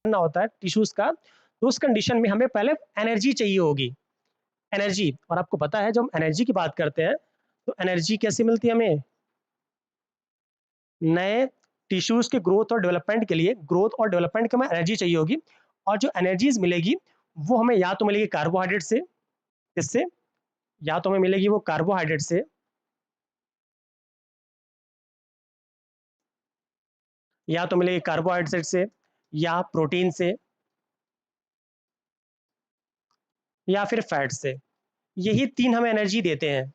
करना होता है टिश्यूज का, तो उस कंडीशन में हमें पहले एनर्जी चाहिए होगी, एनर्जी। और आपको पता है जब हम एनर्जी की बात करते हैं तो एनर्जी कैसे मिलती है हमें, नए टिश्यूज के ग्रोथ और डेवलपमेंट के लिए, ग्रोथ और डेवलपमेंट के में एनर्जी चाहिए होगी। और जो एनर्जीज मिलेगी वो हमें या तो मिलेगी कार्बोहाइड्रेट से, इससे या तो हमें मिलेगी वो कार्बोहाइड्रेट से, या तो मिलेगी कार्बोहाइड्रेट से, या प्रोटीन से, या फिर फैट से। यही तीन हमें एनर्जी देते हैं,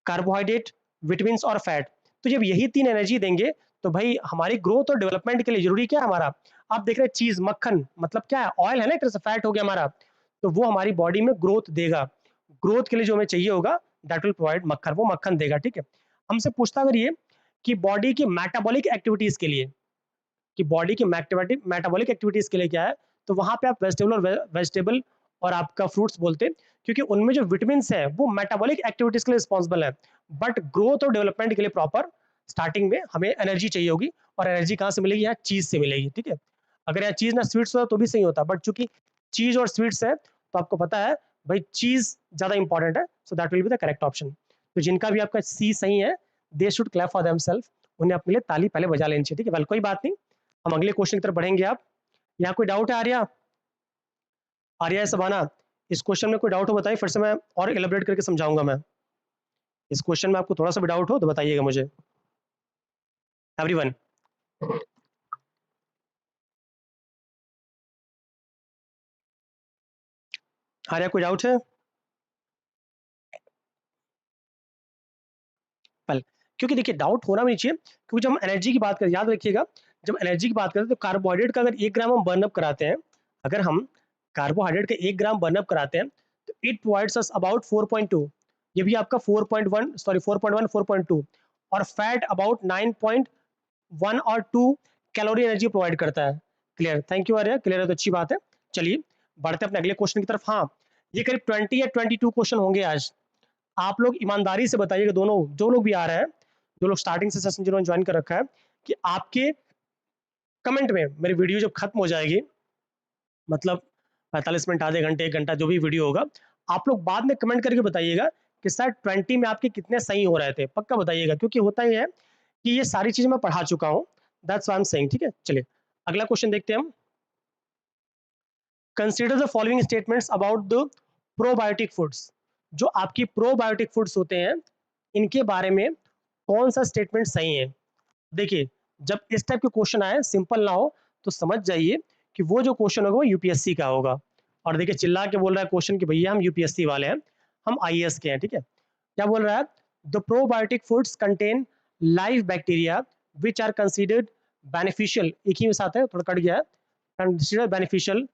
कार्बोहाइड्रेट, विटामिन और फैट। तो जब यही तीन एनर्जी देंगे तो भाई हमारी ग्रोथ और डेवलपमेंट के लिए जरूरी क्या है हमारा, आप देख रहे हैं चीज, मक्खन मतलब क्या है, ऑयल है ना, एक तरह से फैट हो गया हमारा, तो वो हमारी बॉडी में ग्रोथ देगा। ग्रोथ के लिए जो हमें चाहिए होगा दैट विल प्रोवाइड मक्खन, वो मक्खन देगा। ठीक है, हमसे पूछता अगर ये कि बॉडी की मेटाबॉलिक एक्टिविटीज के लिए, कि बॉडी की मेटाबॉलिक एक्टिविटीज के लिए क्या है, तो वहां पे आप वेजिटेबल और वेजिटेबल और आपका फ्रूट्स बोलते हैं, क्योंकि उनमें जो विटामिन है वो मेटाबॉलिक एक्टिविटीज के लिए रिस्पॉन्सिबल है। बट ग्रोथ और डेवलपमेंट के लिए प्रॉपर स्टार्टिंग में हमें एनर्जी चाहिए होगी, और एनर्जी कहाँ से मिलेगी, यहाँ चीज से मिलेगी। ठीक है, अगर यहाँ चीज ना स्वीट्स होता तो भी सही होता, बट चूंकि चीज और स्वीट्स है तो आपको पता है भाई चीज ज्यादा इंपॉर्टेंट है, so that will be the correct option. तो जिनका भी आपका सी सही है, they should clap for themselves, उन्हें अपने लिए ताली पहले बजा लेनी चाहिए। ठीक है, वेल कोई बात नहीं, हम अगले क्वेश्चन की तरफ बढ़ेंगे। आप यहाँ कोई डाउट है आर्या, आर्या सबाना, इस क्वेश्चन में कोई डाउट हो बताइए, फिर से मैं और एलिब्रेट करके समझाऊंगा। मैं इस क्वेश्चन में आपको थोड़ा सा भी डाउट हो तो बताइएगा मुझे, एवरीवन। आर्या कोई डाउट है पल, क्योंकि देखिए डाउट होना भी नहीं चाहिए, क्योंकि जब हम एनर्जी की बात करें, याद रखिएगा, जब एनर्जी की बात करें तो कार्बोहाइड्रेट का अगर 1 ग्राम हम बर्नअप कराते हैं, अगर हम कार्बोहाइड्रेट का 1 ग्राम बर्नअप कराते हैं तो इट प्रोवाइड्स अस अबाउट 4.2, ये भी आपका 4.1, सॉरी 4.1 4.2, और फैट अबाउट 9.1 और 2 कैलोरी एनर्जी प्रोवाइड करता है। Clear, thank you Arya, clear है तो अच्छी बात है। चलिए बढ़ते अपने अगले क्वेश्चन की तरफ। हाँ, ये करीब 20 या 22 क्वेश्चन होंगे आज। आप लोग ईमानदारी से बताइएगा, दोनों जो लोग भी आ रहे हैं, जो लोग स्टार्टिंग से सेशन जिन्होंने ज्वाइन कर रखा है, कि आपके कमेंट में मेरी वीडियो जब खत्म हो जाएगी, मतलब 45 मिनट, आधे घंटे, 1 घंटा, जो भी वीडियो होगा, आप लोग बाद में कमेंट करके बताइएगा कि सर 20 में आपके कितने सही हो रहे थे, पक्का बताइएगा, क्योंकि होता ही है कि ये सारी चीजें मैं पढ़ा चुका हूँ, that's why I am saying. ठीक है, चलिए अगला क्वेश्चन देखते हैं हम। Consider the following statements about the probiotic foods, जो आपकी प्रोबायोटिक फूड्स होते हैं इनके बारे में कौन सा स्टेटमेंट सही है। देखिए जब इस टाइप के क्वेश्चन आए, सिंपल ना हो, तो समझ जाइए कि वो जो क्वेश्चन होगा वो यूपीएससी का होगा। और देखिए चिल्ला के बोल रहा है क्वेश्चन कि भैया हम यूपीएससी वाले हैं, हम आईएएस के हैं। ठीक है, क्या बोल रहा है, the probiotic foods contain live bacteria which are considered beneficial, एक ही में साथ है, थोड़ा कट गया है, considered beneficial,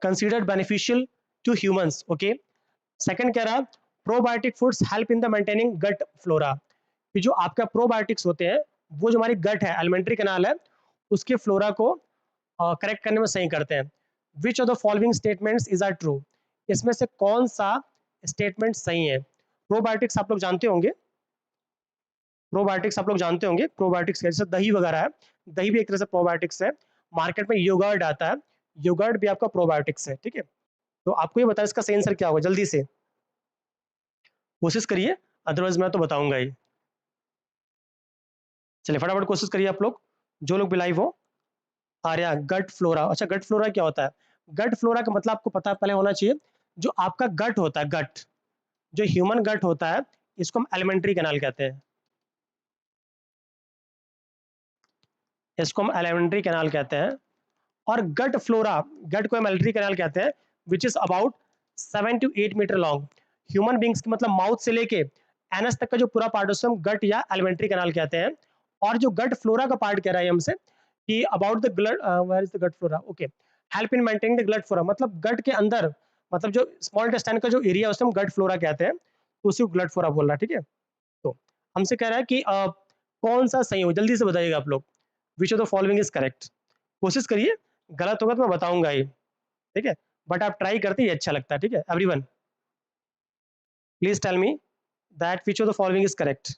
considered beneficial to humans. Okay, second कह रहा probiotic foods help in the maintaining gut flora, कि जो आपका प्रोबायोटिक्स होते हैं वो जो हमारी गट है, एलिमेंट्री कैनाल है, उसके फ्लोरा को करेक्ट करने में सही करते हैं। Which of the following statements is are true, इसमें से कौन सा स्टेटमेंट सही है। प्रोबायोटिक्स आप लोग जानते होंगे, प्रोबायोटिक्स आप लोग जानते होंगे, प्रोबायोटिक्स जैसे दही वगैरह है, दही भी एक तरह से प्रोबायोटिक्स है। मार्केट में योगर्ट आता है, योगर्ट भी आपका प्रोबायोटिक्स है। ठीक है, तो आपको ये बताया इसका सही आंसर क्या होगा, जल्दी से कोशिश करिए, अदरवाइज मैं तो बताऊंगा ही। चलिए फटाफट कोशिश करिए आप लोग, जो लोग भी लाइव हो। आर्या, गट फ्लोरा, अच्छा गट फ्लोरा क्या होता है, गट फ्लोरा का मतलब आपको पता पहले होना चाहिए, जो आपका गट होता है, गट, जो ह्यूमन गट होता है, इसको हम एलिमेंट्री कैनाल कहते हैं, इसको हम एलिमेंट्री कैनाल कहते हैं। और गट फ्लोरा, गट को हम एलिमेंट्री कैनाल कहते हैं, which is about 7 to 8 metre long. Human beings की मतलब माउथ से लेके एनस तक का जो पूरा पार्ट है हम गट या एलिमेंट्री कैनाल कहते हैं। और जो गट फ्लोरा का पार्ट कह रहा है हमसे कि about the blood, where is the gut flora, okay, help in maintaining the blood flora, मतलब गट के अंदर, मतलब जो स्मॉल इंटेस्टाइन का जो एरिया है उसे हम गट फ्लोरा कहते हैं, तो उसी को ब्लड फ्लोरा बोल रहा है। ठीक है, तो हमसे कह रहा है कि कौन सा सही हो, जल्दी से बताइएगा आप लोग, विच of the following is correct. कोशिश करिए, गलत होगा तो मैं बताऊंगा ही। ठीक है, बट आप ट्राई करते ही अच्छा लगता है। ठीक है, everyone please tell me that which of the following is correct.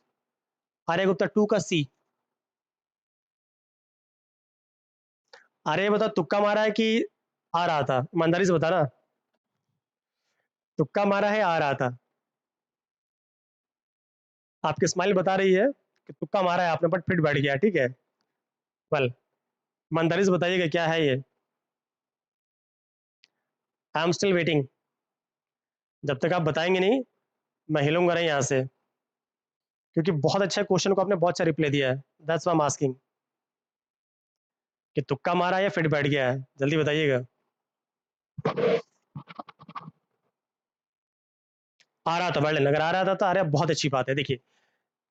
Arya Gupta 2 का सी, अरे बता, तुक्का मारा है कि आ रहा था? ईमानदारी से बता ना। तुक्का मारा है, आ रहा था? आपकी स्माइल बता रही है कि तुक्का मारा है आपने, बट फिट बैठ गया, ठीक है। वेल, ईमानदारी से बताइएगा क्या है ये। I am still waiting. जब तक आप बताएंगे नहीं, मैं हिलूंगा नहीं यहाँ से, क्योंकि बहुत अच्छा क्वेश्चन को आपने बहुत अच्छा रिप्लाई दिया है। That's why I am asking कि तुक्का मारा है या फिट बैठ गया है, जल्दी बताइएगा। आ रहा था वर्ल्ड, अगर आ रहा था तो आ रहा है, बहुत अच्छी बात है। देखिए,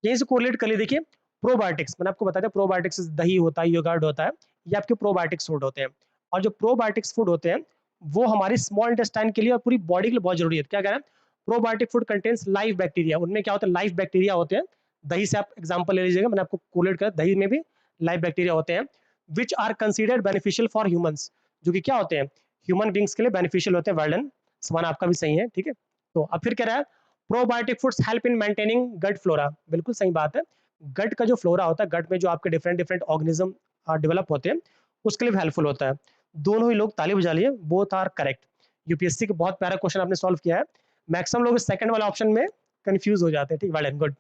यहीं से कोरिलेट कर लिए। देखिए, प्रोबायोटिक्स मैंने आपको बताया था, प्रोबायोटिक्स दही होता है, योगर्ट होता है, ये आपके प्रोबायोटिक्स फूड होते हैं। और जो प्रोबायोटिक्स फूड होते हैं, वो हमारी स्मॉल इंटेस्टाइन के लिए और पूरी बॉडी के लिए बहुत जरूरी है। क्या कह रहे हैं? Probiotic food contains live bacteria. उनमें क्या होता है? लाइव बैक्टीरिया होते हैं। दही से आप एग्जाम्पल ले लीजिएगा, मैंने आपको कोरिलेट कर, दही में भी लाइव बैक्टीरिया होते हैं, which are considered beneficial for humans, जो कि क्या होते हैं? ह्यूमन बींग्स के लिए बेनिफिशियल होते हैं। वर्ल्डन समान आपका भी सही है, ठीक है। तो अब फिर कह रहा है, probiotic foods help in maintaining gut flora. बिल्कुल सही बात है। गट का जो फ्लोरा होता है, गट में जो आपके डिफरेंट डिफरेंट ऑर्गेनिज्म डेवलप होते हैं, उसके लिए भी हेल्पफुल होता है। दोनों ही लोग ताली बजा लिए, बोथ आर करेक्ट। यूपीएससी का बहुत प्यारा क्वेश्चन आपने सॉल्व किया है। मैक्सिमम लोग सेकंड वाला ऑप्शन में कंफ्यूज हो जाते हैं, ठीक, well and good.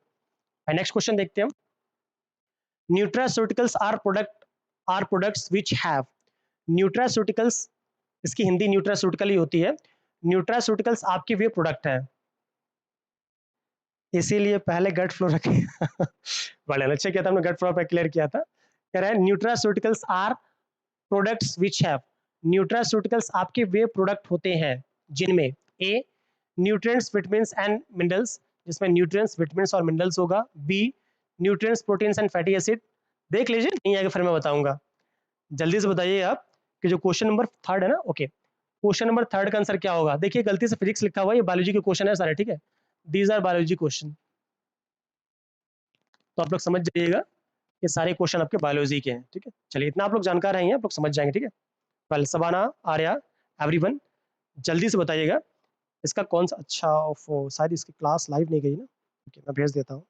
Next question देखते हैं। Nutraceuticals are products which have. Nutraceuticals, इसकी हिंदी न्यूट्रास्यूटिकल ही होती है। न्यूट्रास्यूटिकल्स आपके वे प्रोडक्ट है, इसीलिए पहले गट फ्लो रखे। बड़ा अच्छा किया था हमने, गट फ्लो पे क्लियर किया था। कह रहा है nutraceuticals are products which have. Nutraceuticals आपके वे प्रोडक्ट होते हैं जिनमें A nutrients vitamins and minerals, जिसमें न्यूट्रिएंट्स विटामिन्स और मिनरल्स होगा। B nutrients proteins and fatty acid. देख लीजिए, नहीं आएगा फिर मैं बताऊंगा। जल्दी से बताइए आप कि जो क्वेश्चन नंबर थर्ड है ना, ओके, क्वेश्चन नंबर थर्ड का आंसर क्या होगा? देखिए, गलती से फिजिक्स लिखा हुआ है, ये बायोलॉजी के क्वेश्चन है सारे, ठीक है। दीज आर बायोलॉजी क्वेश्चन, तो आप लोग समझ जाइएगा, ये सारे क्वेश्चन आपके बायोलॉजी के हैं, ठीक है। चलिए, इतना आप लोग जानकार हैं, आप लोग समझ जाएंगे, ठीक है। वेल, सबाना, आर्या, एवरीवन, जल्दी से बताइएगा इसका कौन सा, अच्छा शायद इसकी क्लास लाइव नहीं गई ना। ओके, मैं भेज देता हूँ।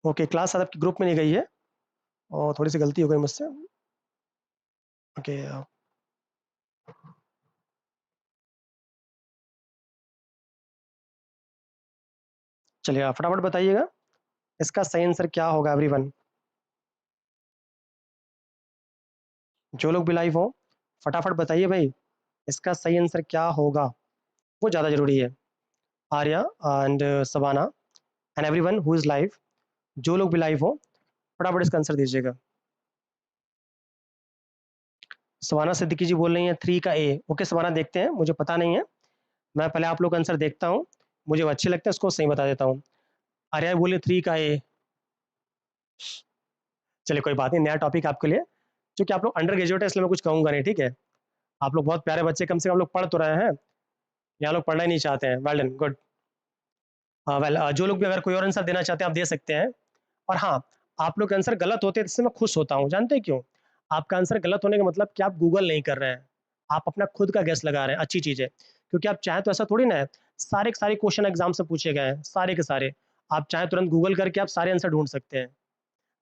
ओके, क्लास शायद आपके ग्रुप में नहीं गई है, और थोड़ी सी गलती हो गई मुझसे। ओके, चलिए आप फटाफट बताइएगा इसका सही आंसर क्या होगा एवरीवन। जो लोग भी लाइव हो, फटाफट बताइए भाई, इसका सही आंसर क्या होगा, वो ज़्यादा जरूरी है। Arya and Shabana and everyone who is live, जो लोग भी लाइव हो, फटाफट इसका आंसर दीजिएगा। सवाना सिद्दीकी जी बोल रही हैं 3 का ए। ओके सवाना, देखते हैं, मुझे पता नहीं है, मैं पहले आप लोग का आंसर देखता हूँ, मुझे वो अच्छे लगते हैं, उसको सही बता देता हूँ। आर्या बोले 3 का ए। चलिए कोई बात नहीं, नया टॉपिक आपके लिए, क्योंकि आप लोग अंडर ग्रेजुएट है, इसलिए मैं कुछ कहूंगा नहीं, ठीक है। आप लोग बहुत प्यारे बच्चे, कम से कम आप लोग पढ़ तो रहे हैं, यहाँ लोग पढ़ना ही नहीं चाहते हैं। Well done, good. वेल, जो लोग भी अगर कोई और आंसर देना चाहते हैं आप दे सकते हैं। और हाँ, आप लोग के आंसर गलत होते हैं, इससे मैं खुश होता हूँ, जानते हैं क्यों? आपका आंसर गलत होने का मतलब कि आप गूगल नहीं कर रहे हैं, आप अपना खुद का गैस लगा रहे हैं, अच्छी चीज़ है। क्योंकि आप चाहें तो ऐसा थोड़ी ना है, सारे के सारे क्वेश्चन एग्जाम से पूछे गए हैं, सारे के सारे, आप चाहें तुरंत गूगल करके आप सारे आंसर ढूंढ सकते हैं।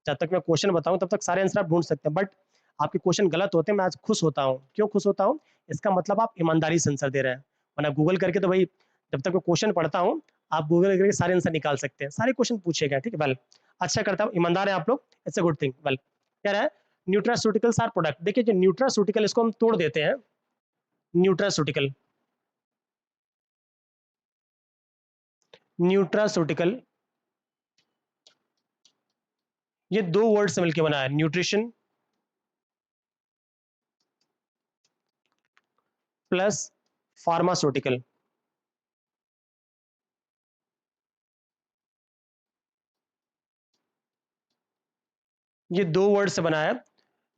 जब तक मैं क्वेश्चन बताऊं तब तक सारे आंसर आप ढूंढ सकते हैं, बट आपके क्वेश्चन गलत होते हैं, मैं आज खुश होता हूँ। क्यों खुश होता हूँ? इसका मतलब आप ईमानदारी से आंसर दे रहे हैं, वरना गूगल करके तो भाई, जब तक मैं क्वेश्चन पढ़ता हूँ, आप गूगल करके सारे आंसर निकाल सकते हैं, सारे क्वेश्चन पूछे गए, ठीक है। वेल, अच्छा करता हूँ, ईमानदार है आप लोग, it's a good thing. Well, कह रहा है न्यूट्रास्यूटिकल्स आर प्रोडक्ट। देखिए, जो न्यूट्रास्यूटिकल, इसको हम तोड़ देते हैं। न्यूट्रास्यूटिकल, न्यूट्रास्यूटिकल, ये दो वर्ड से मिलकर बना है, न्यूट्रिशन प्लस फार्मास्यूटिकल। ये दो वर्ड से बना है,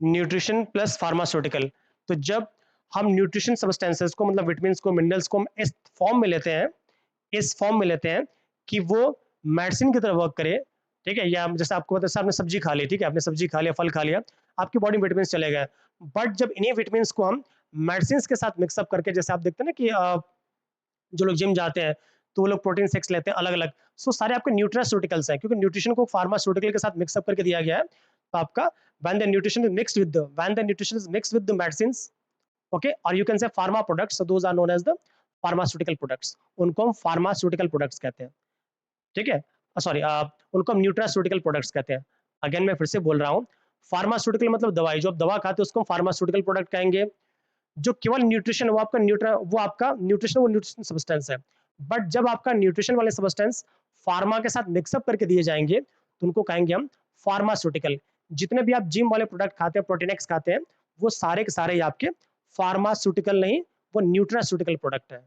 न्यूट्रिशन प्लस फार्मास्यूटिकल। तो जब हम न्यूट्रिशन सब्सटेंसेस को, मतलब विटामिन को, मिनरल्स को हम इस फॉर्म में लेते हैं, इस फॉर्म में लेते हैं कि वो मेडिसिन की तरह वर्क करे, ठीक है। या जैसे आपको पता है, आपने सब्जी खा ली, ठीक है, आपने सब्जी खा लिया, फल खा लिया, आपकी बॉडी में विटामिन चले गए। बट जब इन्हीं विटामिन को हम मेडिसिन के साथ मिक्सअप करके, जैसे आप देखते हैं ना कि जो लोग जिम जाते हैं तो वो लोग प्रोटीन सेक्स लेते हैं अलग अलग, सो सारे आपके न्यूट्रास्यूटिकल्स हैं, क्योंकि न्यूट्रिशन को फार्मास्यूटिकल के साथ मिक्सअप करके दिया गया है। तो आपका when the nutrition is mixed with the medicines, okay, or you can say pharma products, so those are known as the pharmaceutical products, उनको हम pharmaceutical products कहते हैं, ठीक है, सॉरी उनको हम न्यूट्रास्यूटिकल प्रोडक्ट्स कहते हैं। अगेन मैं फिर से बोल रहा हूँ, फार्मास्यूटिकल मतलब दवाई, जो आप दवा खाते हैं उसको हम फार्मास्यूटिकल प्रोडक्ट कहेंगे। जो केवल न्यूट्रिशन, वो आपका न्यूट्रिशन सब्सटेंस है। बट जब आपका न्यूट्रिशन वाले सब्सटेंस फार्मा के साथ मिक्सअप करके दिए जाएंगे तो उनको कहेंगे हम फार्मास्यूटिकल। जितने भी आप जिम वाले प्रोडक्ट खाते हैं, प्रोटीनेक्स खाते हैं, वो सारे के सारे ही आपके फार्मास्यूटिकल नहीं, वो न्यूट्रास्यूटिकल प्रोडक्ट है।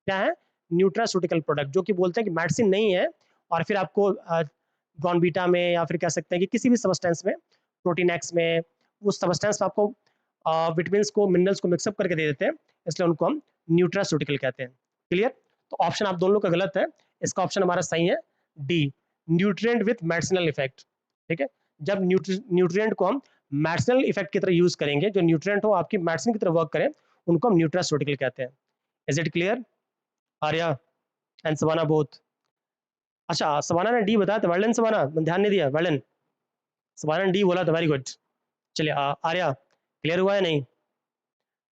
क्या है? न्यूट्रास्यूटिकल प्रोडक्ट, जो कि बोलते हैं कि मेडिसिन नहीं है, और फिर आपको ब्रॉनबीटा में या फिर कह सकते हैं कि किसी भी सब्सटेंस में, प्रोटीनेक्स में, उस सब्सटेंस में आपको विटामिन को, मिनरल्स को मिक्सअप करके दे देते हैं, इसलिए उनको हम न्यूट्रास्यूटिकल कहते हैं। क्लियर? तो ऑप्शन आप दोनों का गलत है, इसका ऑप्शन हमारा सही है D, nutrient with medicinal effect. ठीक है, जब न्यूट्रिएंट को हम मेडिसिनल इफेक्ट की तरह यूज करेंगे, जो न्यूट्रिएंट हो आपकी मेडिसिन की तरह वर्क करें, उनको हम न्यूट्रास्यूटिकल कहते हैं। Is it clear? Arya and Savana both? अच्छा, सवाना ने डी बताया था, वर्लन सवाना, ध्यान नहीं दिया, वर्लन सवाना ने डी बोला था, वेरी गुड। चलिए आर्या, क्लियर हुआ है? नहीं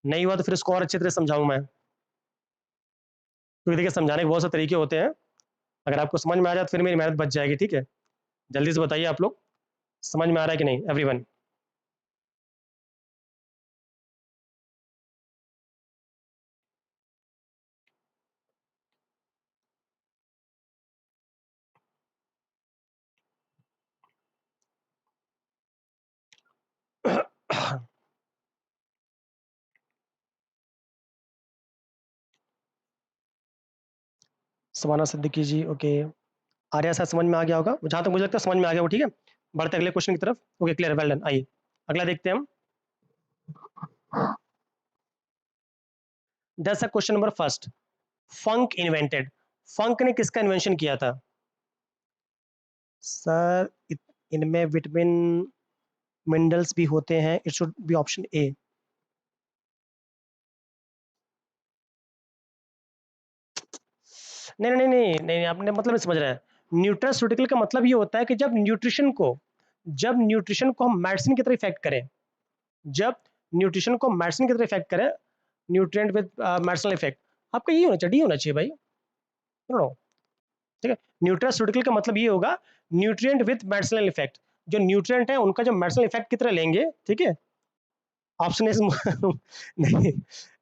नहीं हुआ तो फिर इसको और अच्छी तरह समझाऊं मैं, क्योंकि देखिए समझाने के बहुत से तरीके होते हैं, अगर आपको समझ में आ जाए तो फिर मेरी मेहनत बच जाएगी। ठीक है, जल्दी से बताइए आप लोग, समझ में आ रहा है कि नहीं एवरीवन? सवाना सिद्दीकी जी, ओके। आर्या शायद समझ में आ गया होगा, जहां तक मुझे लगता है समझ में आ गया वो। ठीक है, बढ़ते अगले क्वेश्चन की तरफ। Okay, clear, well done. आइए अगला देखते हैं हम। That's a question number first, Funk invented. Funk ने किसका इन्वेंशन किया था? सर इनमें विटामिन मिनरल्स भी होते हैं, it should be option A. नहीं नहीं नहीं नहीं नहीं, आपने मतलब नहीं समझ रहे हैं। न्यूट्रास्यूटिकल का मतलब ये होता है कि जब न्यूट्रिशन को हम मेडिसिन की तरह इफेक्ट करें, जब न्यूट्रिशन को मेडिसिन की तरह इफेक्ट करें, न्यूट्रिएंट विद मेडिसिनल इफेक्ट, आपका ये होना चाहिए, डी होना चाहिए भाई। नो, ठीक है, न्यूट्रास्यूटिकल का मतलब ये होगा न्यूट्रिएंट विद मेडिसिनल इफेक्ट, जो न्यूट्रिएंट है उनका जो मेडिसिनल इफेक्ट की तरह लेंगे। ठीक है, ऑप्शन इज नहीं,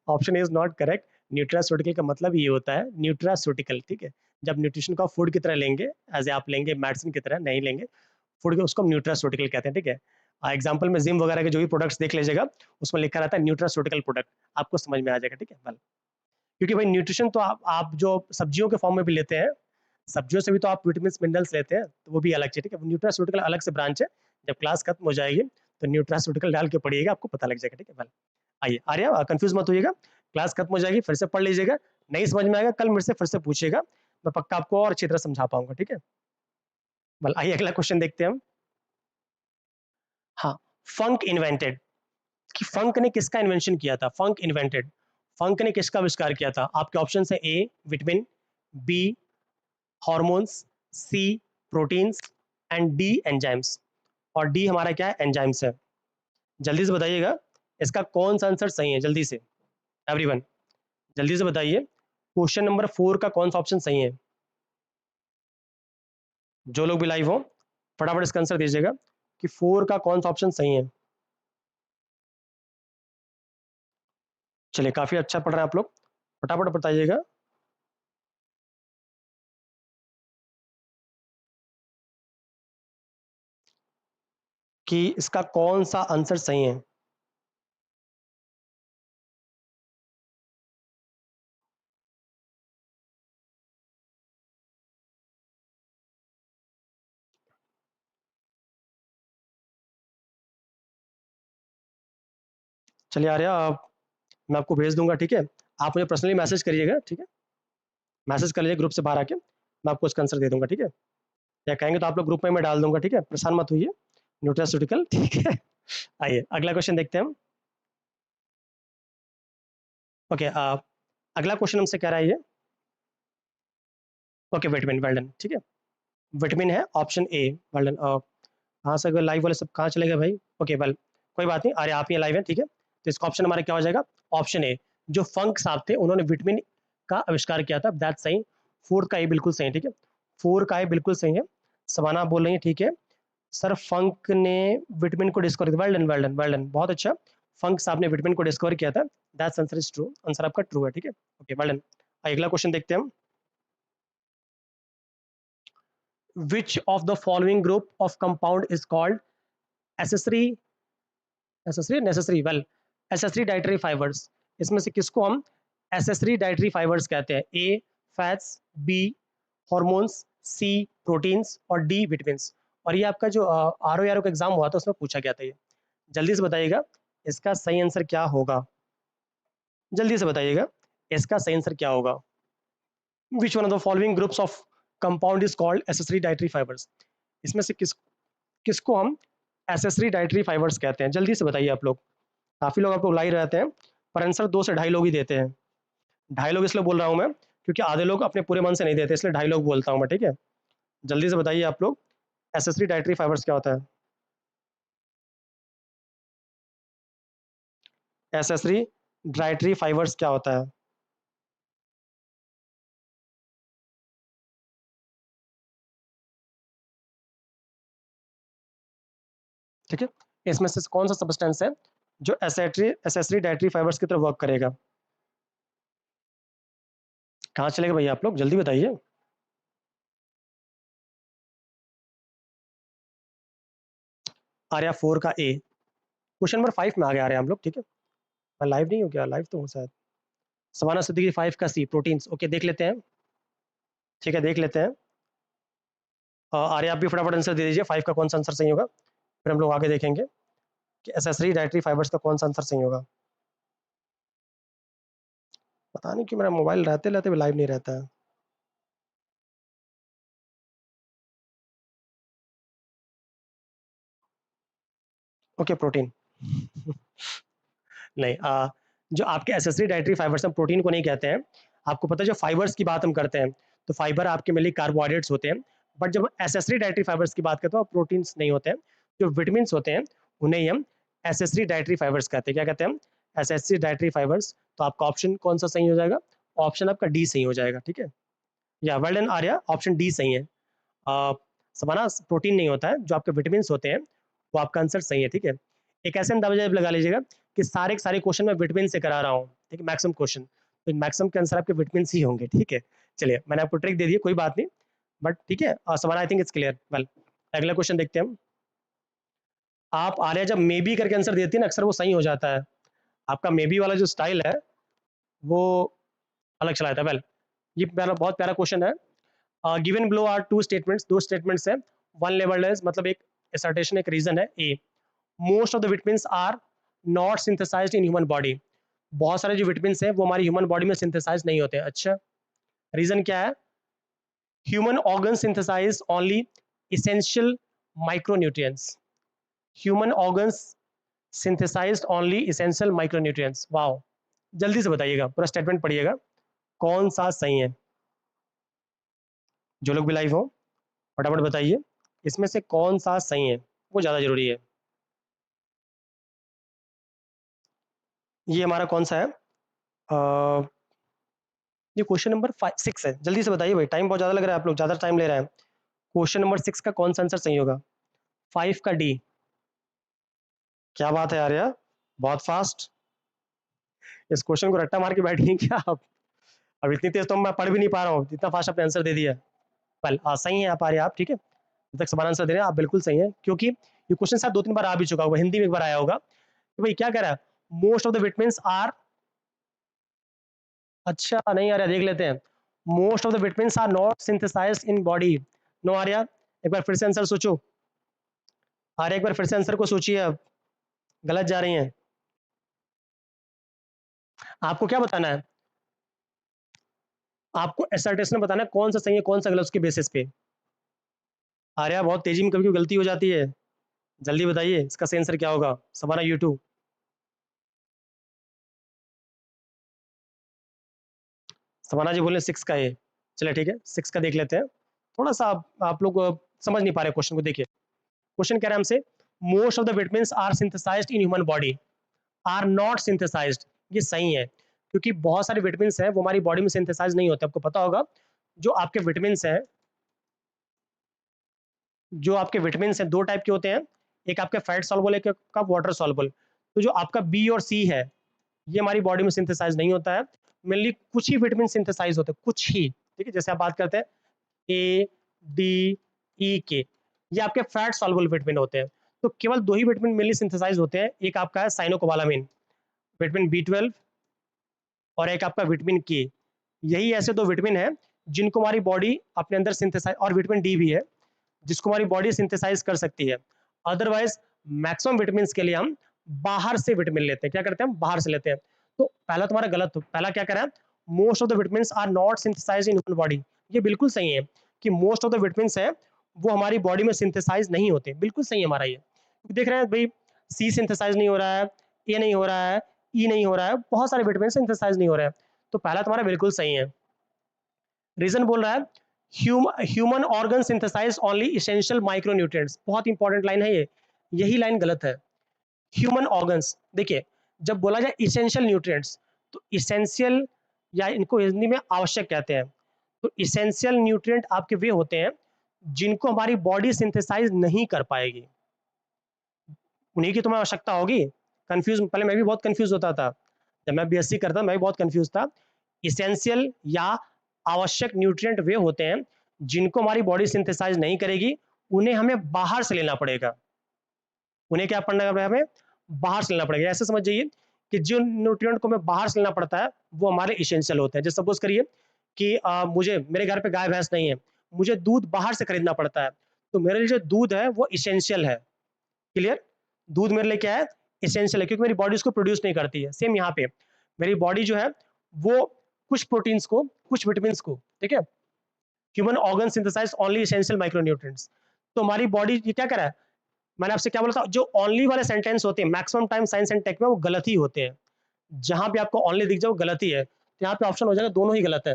option is not correct. Nutraceutical का मतलब ये होता है न्यूट्रास्यूटिकल, ठीक है, जब न्यूट्रिशन को फूड की तरह लेंगे, एज आप लेंगे, मेडिसिन की तरह नहीं लेंगे फूड के, उसको हम न्यूट्रास्यूटिकल कहते हैं। ठीक है, एग्जाम्पल में जिम वगैरह के जो भी प्रोडक्ट्स देख लीजिएगा, उसमें लिखा रहता है न्यूट्रास्यूटिकल प्रोडक्ट, आपको समझ में आ जाएगा। ठीक है, वेल, क्योंकि भाई न्यूट्रिशन तो आप जो सब्जियों के फॉर्म में भी लेते हैं, सब्जियों से भी तो आप विटामिन मिनरल्स लेते हैं, तो वो भी अलग चीज। ठीक है, न्यूट्रास्यूटिकल अलग से ब्रांच है, जब क्लास खत्म हो जाएगी तो न्यूट्रास्यूटिकल डाल के पढ़िएगा, आपको पता लग जाएगा। ठीक है, वेल, आइए आर्या, कंफ्यूज मत होइएगा, क्लास खत्म हो जाएगी, फिर से पढ़ लीजिएगा, नहीं समझ में आएगा कल मेरे से फिर से पूछिएगा, मैं पक्का आपको और अच्छी तरह समझा पाऊंगा। ठीक है, वेल, आइए अगला क्वेश्चन देखते हैं हम। हाँ, फंक इन्वेंटेड, कि फंक ने किसका इन्वेंशन किया था? फंक इन्वेंटेड, फंक ने किसका आविष्कार किया था? आपके ऑप्शन है A vitamin, B hormones, C proteins, and D enzymes. और डी हमारा क्या है? एंजाइम्स है। जल्दी से बताइएगा इसका कौन सा आंसर सही है, जल्दी से एवरीवन, जल्दी से बताइए, क्वेश्चन नंबर 4 का कौन सा ऑप्शन सही है? जो लोग भी लाइव हो फटाफट इसका आंसर दीजिएगा कि 4 का कौन सा ऑप्शन सही है। चलिए, काफी अच्छा पढ़ रहे हैं आप लोग, फटाफट बताइएगा। कि इसका कौन सा आंसर सही है। चलिए आर्या, मैं आपको भेज दूंगा। ठीक है, आप मुझे पर्सनली मैसेज करिएगा। ठीक है, मैसेज कर लीजिए ग्रुप से बाहर आके, मैं आपको इसका आंसर दे दूंगा। ठीक है, या कहेंगे तो आप लोग ग्रुप में मैं डाल दूंगा। ठीक है, परेशान मत होइए, न्यूट्रास्यूटिकल। ठीक है, आइए अगला क्वेश्चन देखते हैं हम। ओके, अगला क्वेश्चन हमसे कह रहा है ये, ओके विटामिन, वेल डन। ठीक है, विटामिन है ऑप्शन ए, वेल डन। कहाँ से लाइव वाले सब कहाँ चले गए भाई? ओके वेल कोई बात नहीं, अरे आप ये लाइव हैं, ठीक है। तो इसका ऑप्शन हमारा क्या हो जाएगा? ऑप्शन ए, जो फंक साहब थे उन्होंने विटामिन का आविष्कार किया था, दैट्स सही। फोर्थ का ए बिल्कुल सही है, ठीक है। फोर का ए बिल्कुल सही है। सवाना बोल रही है ठीक है। सर फंक ने विटामिन को डिस्कवर किया, well done well done well done, बहुत अच्छा। फंक साहब ने विटामिन को डिस्कवर किया था, that's answer is true, answer आपका ट्रू है, ठीक है। Okay well done. अगला क्वेश्चन देखते हैं हम। Which of the following group of compound is called accessory necessary well accessory dietary fibers? इसमें से किसको हम accessory dietary fibers कहते हैं? A fats, B hormones, C proteins और D vitamins। और ये आपका जो आर ओ का एग्जाम हुआ था उसमें पूछा गया था ये। जल्दी से बताइएगा इसका सही आंसर क्या होगा? जल्दी से बताइएगा इसका सही आंसर क्या होगा? Which one of the following groups of compound is called accessory dietary fibers? इसमें से किसको हम एसेसरी डाइटरी फाइबर्स कहते हैं? जल्दी से बताइए आप लोग। काफी लोग आपको लाई रहते हैं, पर आंसर 2 से ढाई लोग ही देते हैं। ढाई लोग इसलिए बोल रहा हूँ मैं क्योंकि आधे लोग अपने पूरे मन से नहीं देते, इसलिए ढाई लोग बोलता हूँ मैं, ठीक है। जल्दी से बताइए आप लोग एसेसरी डाइटरी फाइबर्स क्या होता है? एसेसरी डाइटरी फाइबर्स क्या होता है? ठीक है, इसमें से कौन सा सब्सटेंस है जो एसेसरी डाइटरी फाइबर्स की तरफ वर्क करेगा? कहाँ चलेगा भैया आप लोग, जल्दी बताइए। आर्या 4 का ए। क्वेश्चन नंबर 5 में आ गया आ रहे हैं हम लोग, ठीक है। मैं लाइव नहीं हूँ क्या? लाइव तो हूँ शायद। सवाना सिद्दीकी 5 का सी प्रोटीन्स, ओके देख लेते हैं। ठीक है देख लेते हैं। आर्य आप भी फटाफट आंसर दे दीजिए, 5 का कौन सा आंसर सही होगा, फिर हम लोग आगे देखेंगे कि एसेसरी डाइटरी फाइबर्स का कौन सा आंसर सही होगा। पता नहीं क्यों मेरा मोबाइल रहते रहते भी लाइव नहीं रहता है। Okay protein. नहीं जो आपके एसेसरी डाइटरी फाइबर्स हम प्रोटीन को नहीं कहते हैं। आपको पता है जो फाइबर्स की बात हम करते हैं तो फाइबर आपके मेनली कार्बोहाइड्रेट्स होते हैं, बट जब एसेसरी डाइटरी फाइबर्स की बात करते हैं प्रोटीन्स नहीं होते हैं। जो विटामिन होते हैं उन्हें ही हम एसेसरी डाइटरी फाइबर्स कहते हैं। क्या कहते हैं हम? Accessory dietary fibres. तो आपका ऑप्शन कौन सा सही हो जाएगा? ऑप्शन आपका डी सही हो जाएगा, ठीक है। या well done Arya, option D सही है। समाना प्रोटीन नहीं होता है, जो आपके विटामिन होते हैं वो आपका आंसर सही है, ठीक है। एक ऐसे अंदाजा लगा लीजिएगा कि सारे के सारे क्वेश्चन मैं विटामिन से करा रहा हूँ, ठीक है, मैक्सिमम क्वेश्चन तो मैक्सिमम के आंसर आपके विटामिन ही होंगे, ठीक है। चलिए मैंने आपको ट्रिक दे दी, कोई बात नहीं, बट ठीक है। समाना I think it's clear. Well अगला क्वेश्चन देखते हैं हम। आप आर्या जब मे बी करके आंसर देती है ना अक्सर वो सही हो जाता है। आपका मे बी वाला जो स्टाइल है वो अलग चला जाता है। वेल ये प्यारा, बहुत प्यारा क्वेश्चन है। Given below are two statements, दो स्टेटमेंट्स है। वन लेबल्ड एज मतलब एक असर्टेशन एक रीजन है। A most of the vitamins are not synthesised in human body. बहुत सारे जो विटामिन्स हैं वो हमारी ह्यूमन बॉडी में सिंथेसाइज नहीं होते। अच्छा रीजन क्या है? Human organ synthesise only essential micronutrients. Human organs synthesized only essential micronutrients. Wow, जल्दी से बताइएगा, पूरा स्टेटमेंट पढ़िएगा, कौन सा सही है? जो लोग भी लाइव हो फटाफट बताइए इसमें से कौन सा सही है, वो ज्यादा जरूरी है। ये हमारा कौन सा है? ये क्वेश्चन नंबर 6 है, जल्दी से बताइए भाई, टाइम बहुत ज्यादा लग रहा है, आप लोग ज्यादा टाइम ले रहे हैं। क्वेश्चन नंबर 6 का कौन सा आंसर सही होगा? 5 का डी। क्या बात है यार, यार बहुत फास्ट। इस क्वेश्चन को रट्टा मार के बैठी हैं क्या आप? अब इतनी तेज तो मैं पढ़ भी नहीं पा रहा हूँ, इतना फास्ट आपने आंसर दे दिया। वेल सही है आप आ रहे हैं आप, ठीक है। जब तक समान आंसर दे रहे हैं आप बिल्कुल सही है, क्योंकि ये क्वेश्चन शायद 2-3 बार आ भी चुका होगा, हिंदी में एक बार आया होगा कि भाई क्या कह रहा है, most of the vitamins are. अच्छा नहीं आ रहा, देख लेते हैं। Most of the vitamins are not synthesised in body. No आ रहा, एक बार फिर से आंसर सोचो। आ रहा एक बार फिर से आंसर को सोचिए, अब गलत जा रही हैं। आपको क्या बताना है? आपको असर्टेशन बताना है कौन सा सही है कौन सा गलत, उसके बेसिस पे। आर्या बहुत तेजी में कभी कभी गलती हो जाती है, जल्दी बताइए इसका सही आंसर क्या होगा? Savanna YouTube. सवाना जी बोले 6 का है। चलिए ठीक है 6 का देख लेते हैं। थोड़ा सा आप लोग समझ नहीं पा रहे क्वेश्चन को, देखिए क्वेश्चन कह रहा है हमसे, most of the vitamins are synthesised in human body are not synthesised. ये सही है, क्योंकि बहुत सारे विटामिन्स हैं वो हमारी बॉडी में सिंथेसाइज नहीं होते। आपको पता होगा जो आपके विटामिन्स हैं, जो आपके विटामिन्स हैं 2 टाइप के होते हैं, एक आपके फैट सॉल्युबल, एक आपका वाटर सॉल्युबल। तो जो आपका बी और सी है, ये हमारी बॉडी में सिंथेसाइज नहीं होता है। मेनली कुछ ही विटामिन सिंथेसाइज होते हैं, कुछ ही, ठीक है। जैसे आप बात करते हैं ए, डी, ई के, ये आपके फैट सॉल्युबल विटामिन होते हैं। तो केवल 2 ही विटामिन मेनली सिंथेसाइज होते हैं, एक आपका है साइनोकोबालामिन, विटामिन B12, और एक आपका विटामिन के। यही ऐसे 2 विटामिन हैं जिनको हमारी बॉडी अपने अंदर सिंथेसाइज, और विटामिन डी भी है जिसको हमारी बॉडी सिंथेसाइज कर सकती है। अदरवाइज मैक्सिमम विटामिन के लिए हम बाहर से विटामिन लेते हैं। क्या करते हैं हम? बाहर से लेते हैं। तो पहला तुम्हारा गलत, पहला क्या करा है, most of the vitamin are not synthesise in human body. ये बिल्कुल सही है कि मोस्ट ऑफ द विटामिन है वो हमारी बॉडी में सिंथेसाइज नहीं होते, बिल्कुल सही है हमारा ये। देख रहे हैं भाई, सी सिंथेसाइज नहीं हो रहा है, ए नहीं हो रहा है, ई नहीं हो रहा है, बहुत सारे विटामिन सिंथेसाइज नहीं हो रहे हैं। तो पहला तुम्हारा बिल्कुल सही है। रीजन बोल रहा है, human organ synthesise only essential micronutrients. बहुत इंपॉर्टेंट लाइन है ये, यही लाइन गलत है। ह्यूमन ऑर्गन्स, देखिए जब बोला जाए इसेंशियल न्यूट्रिएंट्स, तो इसेंशियल या इनको हिंदी में आवश्यक कहते हैं। तो इसेंशियल न्यूट्रिएंट आपके वे होते हैं जिनको हमारी बॉडी सिंथेसाइज नहीं कर पाएगी, उन्हीं की तुम्हें आवश्यकता होगी। कंफ्यूज, पहले मैं भी बहुत कंफ्यूज होता था, जब मैं बीएससी करता मैं भी बहुत कंफ्यूज था। इसेंशियल या आवश्यक न्यूट्रिएंट वे होते हैं जिनको हमारी बॉडी सिंथेसाइज नहीं करेगी, उन्हें हमें बाहर से लेना पड़ेगा। उन्हें क्या पड़ना है? हमें बाहर से लेना पड़ेगा। ऐसे समझ जाइए कि जो न्यूट्रिएंट को हमें बाहर से लेना पड़ता है वो हमारे इसेंशियल होते हैं। जैसे सपोज करिए कि मुझे, मेरे घर पे गाय भैंस नहीं है, मुझे दूध बाहर से खरीदना पड़ता है, तो मेरे लिए जो दूध है वो इसेंशियल है। क्लियर? दूध मेरे लिए क्या है? इसेंशियल है, क्योंकि मेरी बॉडी उसको प्रोड्यूस नहीं करती है। सेम यहाँ पे मेरी बॉडी जो है वो कुछ प्रोटीन्स को, कुछ विटामिन को, ठीक है, human organ synthesise only essential micronutrients. तो हमारी बॉडी ये क्या कर रहा है, मैंने आपसे क्या बोला था, जो ओनली वाले सेंटेंस होते हैं maximum time science and tech में वो गलत ही होते हैं। जहां पे आपको ओनली दिख जाए वो गलत ही है। तो यहाँ पे ऑप्शन हो जाएगा दोनों ही गलत है।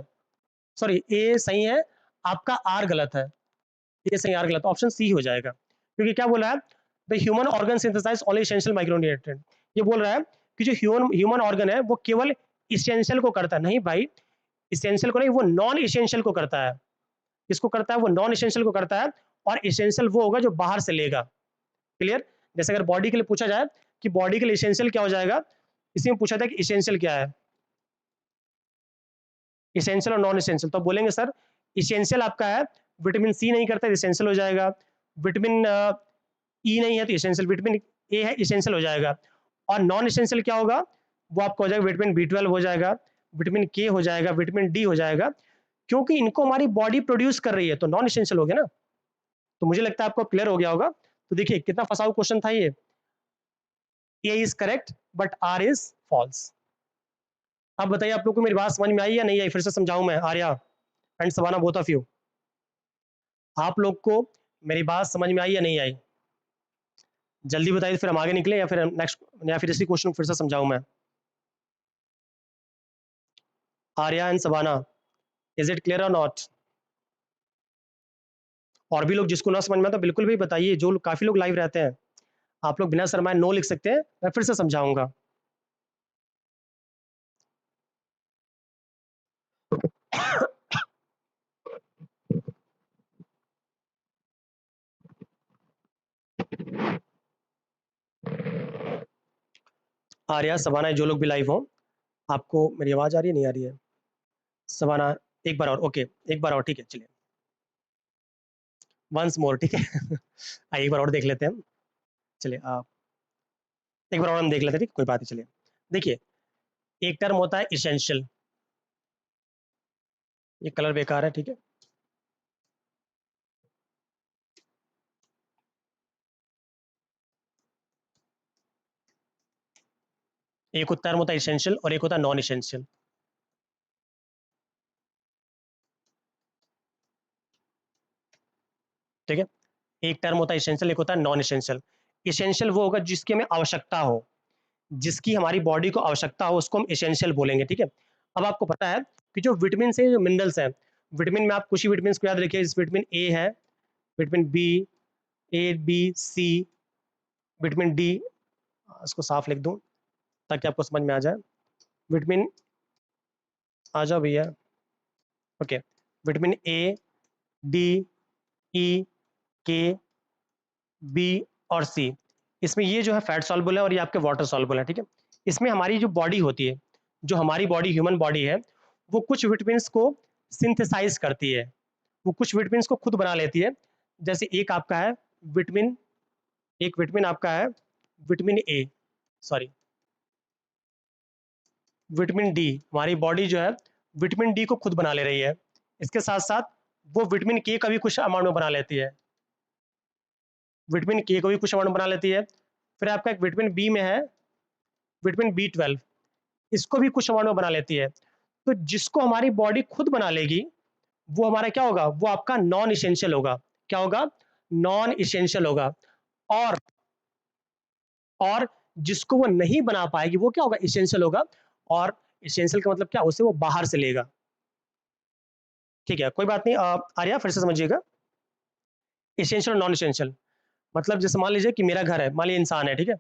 सॉरी, ए सही है, आपका आर गलत है। ए सही, आर गलत, ऑप्शन सी हो जाएगा। क्योंकि क्या बोला है, the human organ synthesise only essential micronutrient. ये बोल रहा है कि जो ह्यूमन ऑर्गन है वो केवल इसेंशियल को करता है। नहीं भाई, इसेंशियल को नहीं, वो नॉन इसेंशियल को करता है। किसको करता है? वो नॉन इसेंशियल को करता है, और इसेंशियल वो होगा जो बाहर से लेगा। क्लियर? जैसे अगर बॉडी के लिए पूछा जाए कि बॉडी के लिए इसेंशियल क्या हो जाएगा, इसी में पूछा था कि इसेंशियल क्या है, इसेंशियल और नॉन इसेंशियल। तो बोलेंगे सर इसेंशियल आपका है विटामिन सी नहीं करता, इसेंशियल हो जाएगा। विटामिन ई नहीं है तो इसेंशियल, विटामिन ए है इसेंशियल हो जाएगा। और नॉन इसेंशियल क्या होगा, वो आपका हो जाएगा विटामिन B12 हो जाएगा, विटामिन के हो जाएगा, विटामिन डी हो जाएगा, क्योंकि इनको हमारी बॉडी प्रोड्यूस कर रही है, तो नॉन इसेंशियल हो गया ना। तो मुझे लगता है आपको क्लियर हो गया होगा। तो देखिए कितना फंसाऊ क्वेश्चन था ये। A is correct but R is false. अब बताइए आप लोग को मेरी बात समझ में आई या नहीं आई? फिर से समझाऊं मैं, Arya and Savana, both of you, आप लोग को मेरी बात समझ में आई या नहीं आई? जल्दी बताइए, फिर हम आगे निकले, या फिर नेक्स्ट, या फिर इसी क्वेश्चन फिर से समझाऊं मैं। Arya and Savana, is it clear और नॉट? और भी लोग जिसको ना समझ में तो बिल्कुल भी बताइए, जो काफी लोग लाइव रहते हैं। आप लोग बिना शर्माए नो लिख सकते हैं, मैं फिर से समझाऊंगा। आर्या, सवाना, जो लोग भी लाइव हो, आपको मेरी आवाज आ रही है, नहीं आ रही है? सवाना, एक बार और, ओके, एक बार और, ठीक है, चलिए वंस मोर, ठीक है। आइए एक बार और देख लेते हैं हम। चलिए आप एक बार और हम देख लेते हैं, ठीक, कोई बात नहीं। चलिए देखिए, एक टर्म होता है इसेंशियल, ये कलर बेकार है, ठीक है। एक टर्म होता है इसेंशियल और एक होता है नॉन इसेंशियल। ठीक है, एक टर्म होता है इसेंशियल, एक होता है नॉन इसेंशियल। इसेंशियल वो होगा जिसकी हमें आवश्यकता हो, जिसकी हमारी बॉडी को आवश्यकता हो, उसको हम इसेंशियल बोलेंगे, ठीक है। अब आपको पता है कि जो विटामिन है, जो मिनरल्स हैं, विटामिन में आप कुछ ही विटामिन को याद रखिए, जैसे विटामिन ए है, vitamin B, A B C, vitamin D, इसको साफ लिख दूं ताकि आपको समझ में आ जाए। विटामिन, आ जाओ भैया, ओके, विटामिन ए, डी, ई, के, बी और सी, इसमें ये जो है फैट सॉल्युबल है और ये आपके वाटर सॉल्युबल है, ठीक है। इसमें हमारी जो बॉडी होती है, जो हमारी बॉडी, ह्यूमन बॉडी है, वो कुछ विटामिन्स को सिंथेसाइज करती है, वो कुछ विटामिन्स को खुद बना लेती है। जैसे एक आपका है विटामिन, एक विटामिन आपका है vitamin A, sorry vitamin D, हमारी बॉडी जो है विटामिन डी को खुद बना ले रही है। इसके साथ साथ वो विटामिन के का भी कुछ अमाउंट में बना लेती है, विटामिन के को भी कुछ अमाउंट में बना लेती है। फिर आपका एक विटामिन बी में है विटामिन बी 12, इसको भी कुछ अमाउंट में बना लेती है। तो जिसको हमारी बॉडी खुद बना लेगी, वो हमारा क्या होगा, वो आपका नॉन इसेंशियल होगा। क्या होगा, नॉन इसेंशियल होगा। और और जिसको वो नहीं बना पाएगी, वो क्या होगा, इसेंशियल होगा। और इसेंशियल का मतलब क्या, उसे वो बाहर से लेगा। ठीक है, कोई बात नहीं। आर्या फिर से समझिएगा, इसेंशियल और नॉन इसेंशियल मतलब जैसे मान लीजिए कि मेरा घर है, मान लीजिए इंसान है, ठीक है।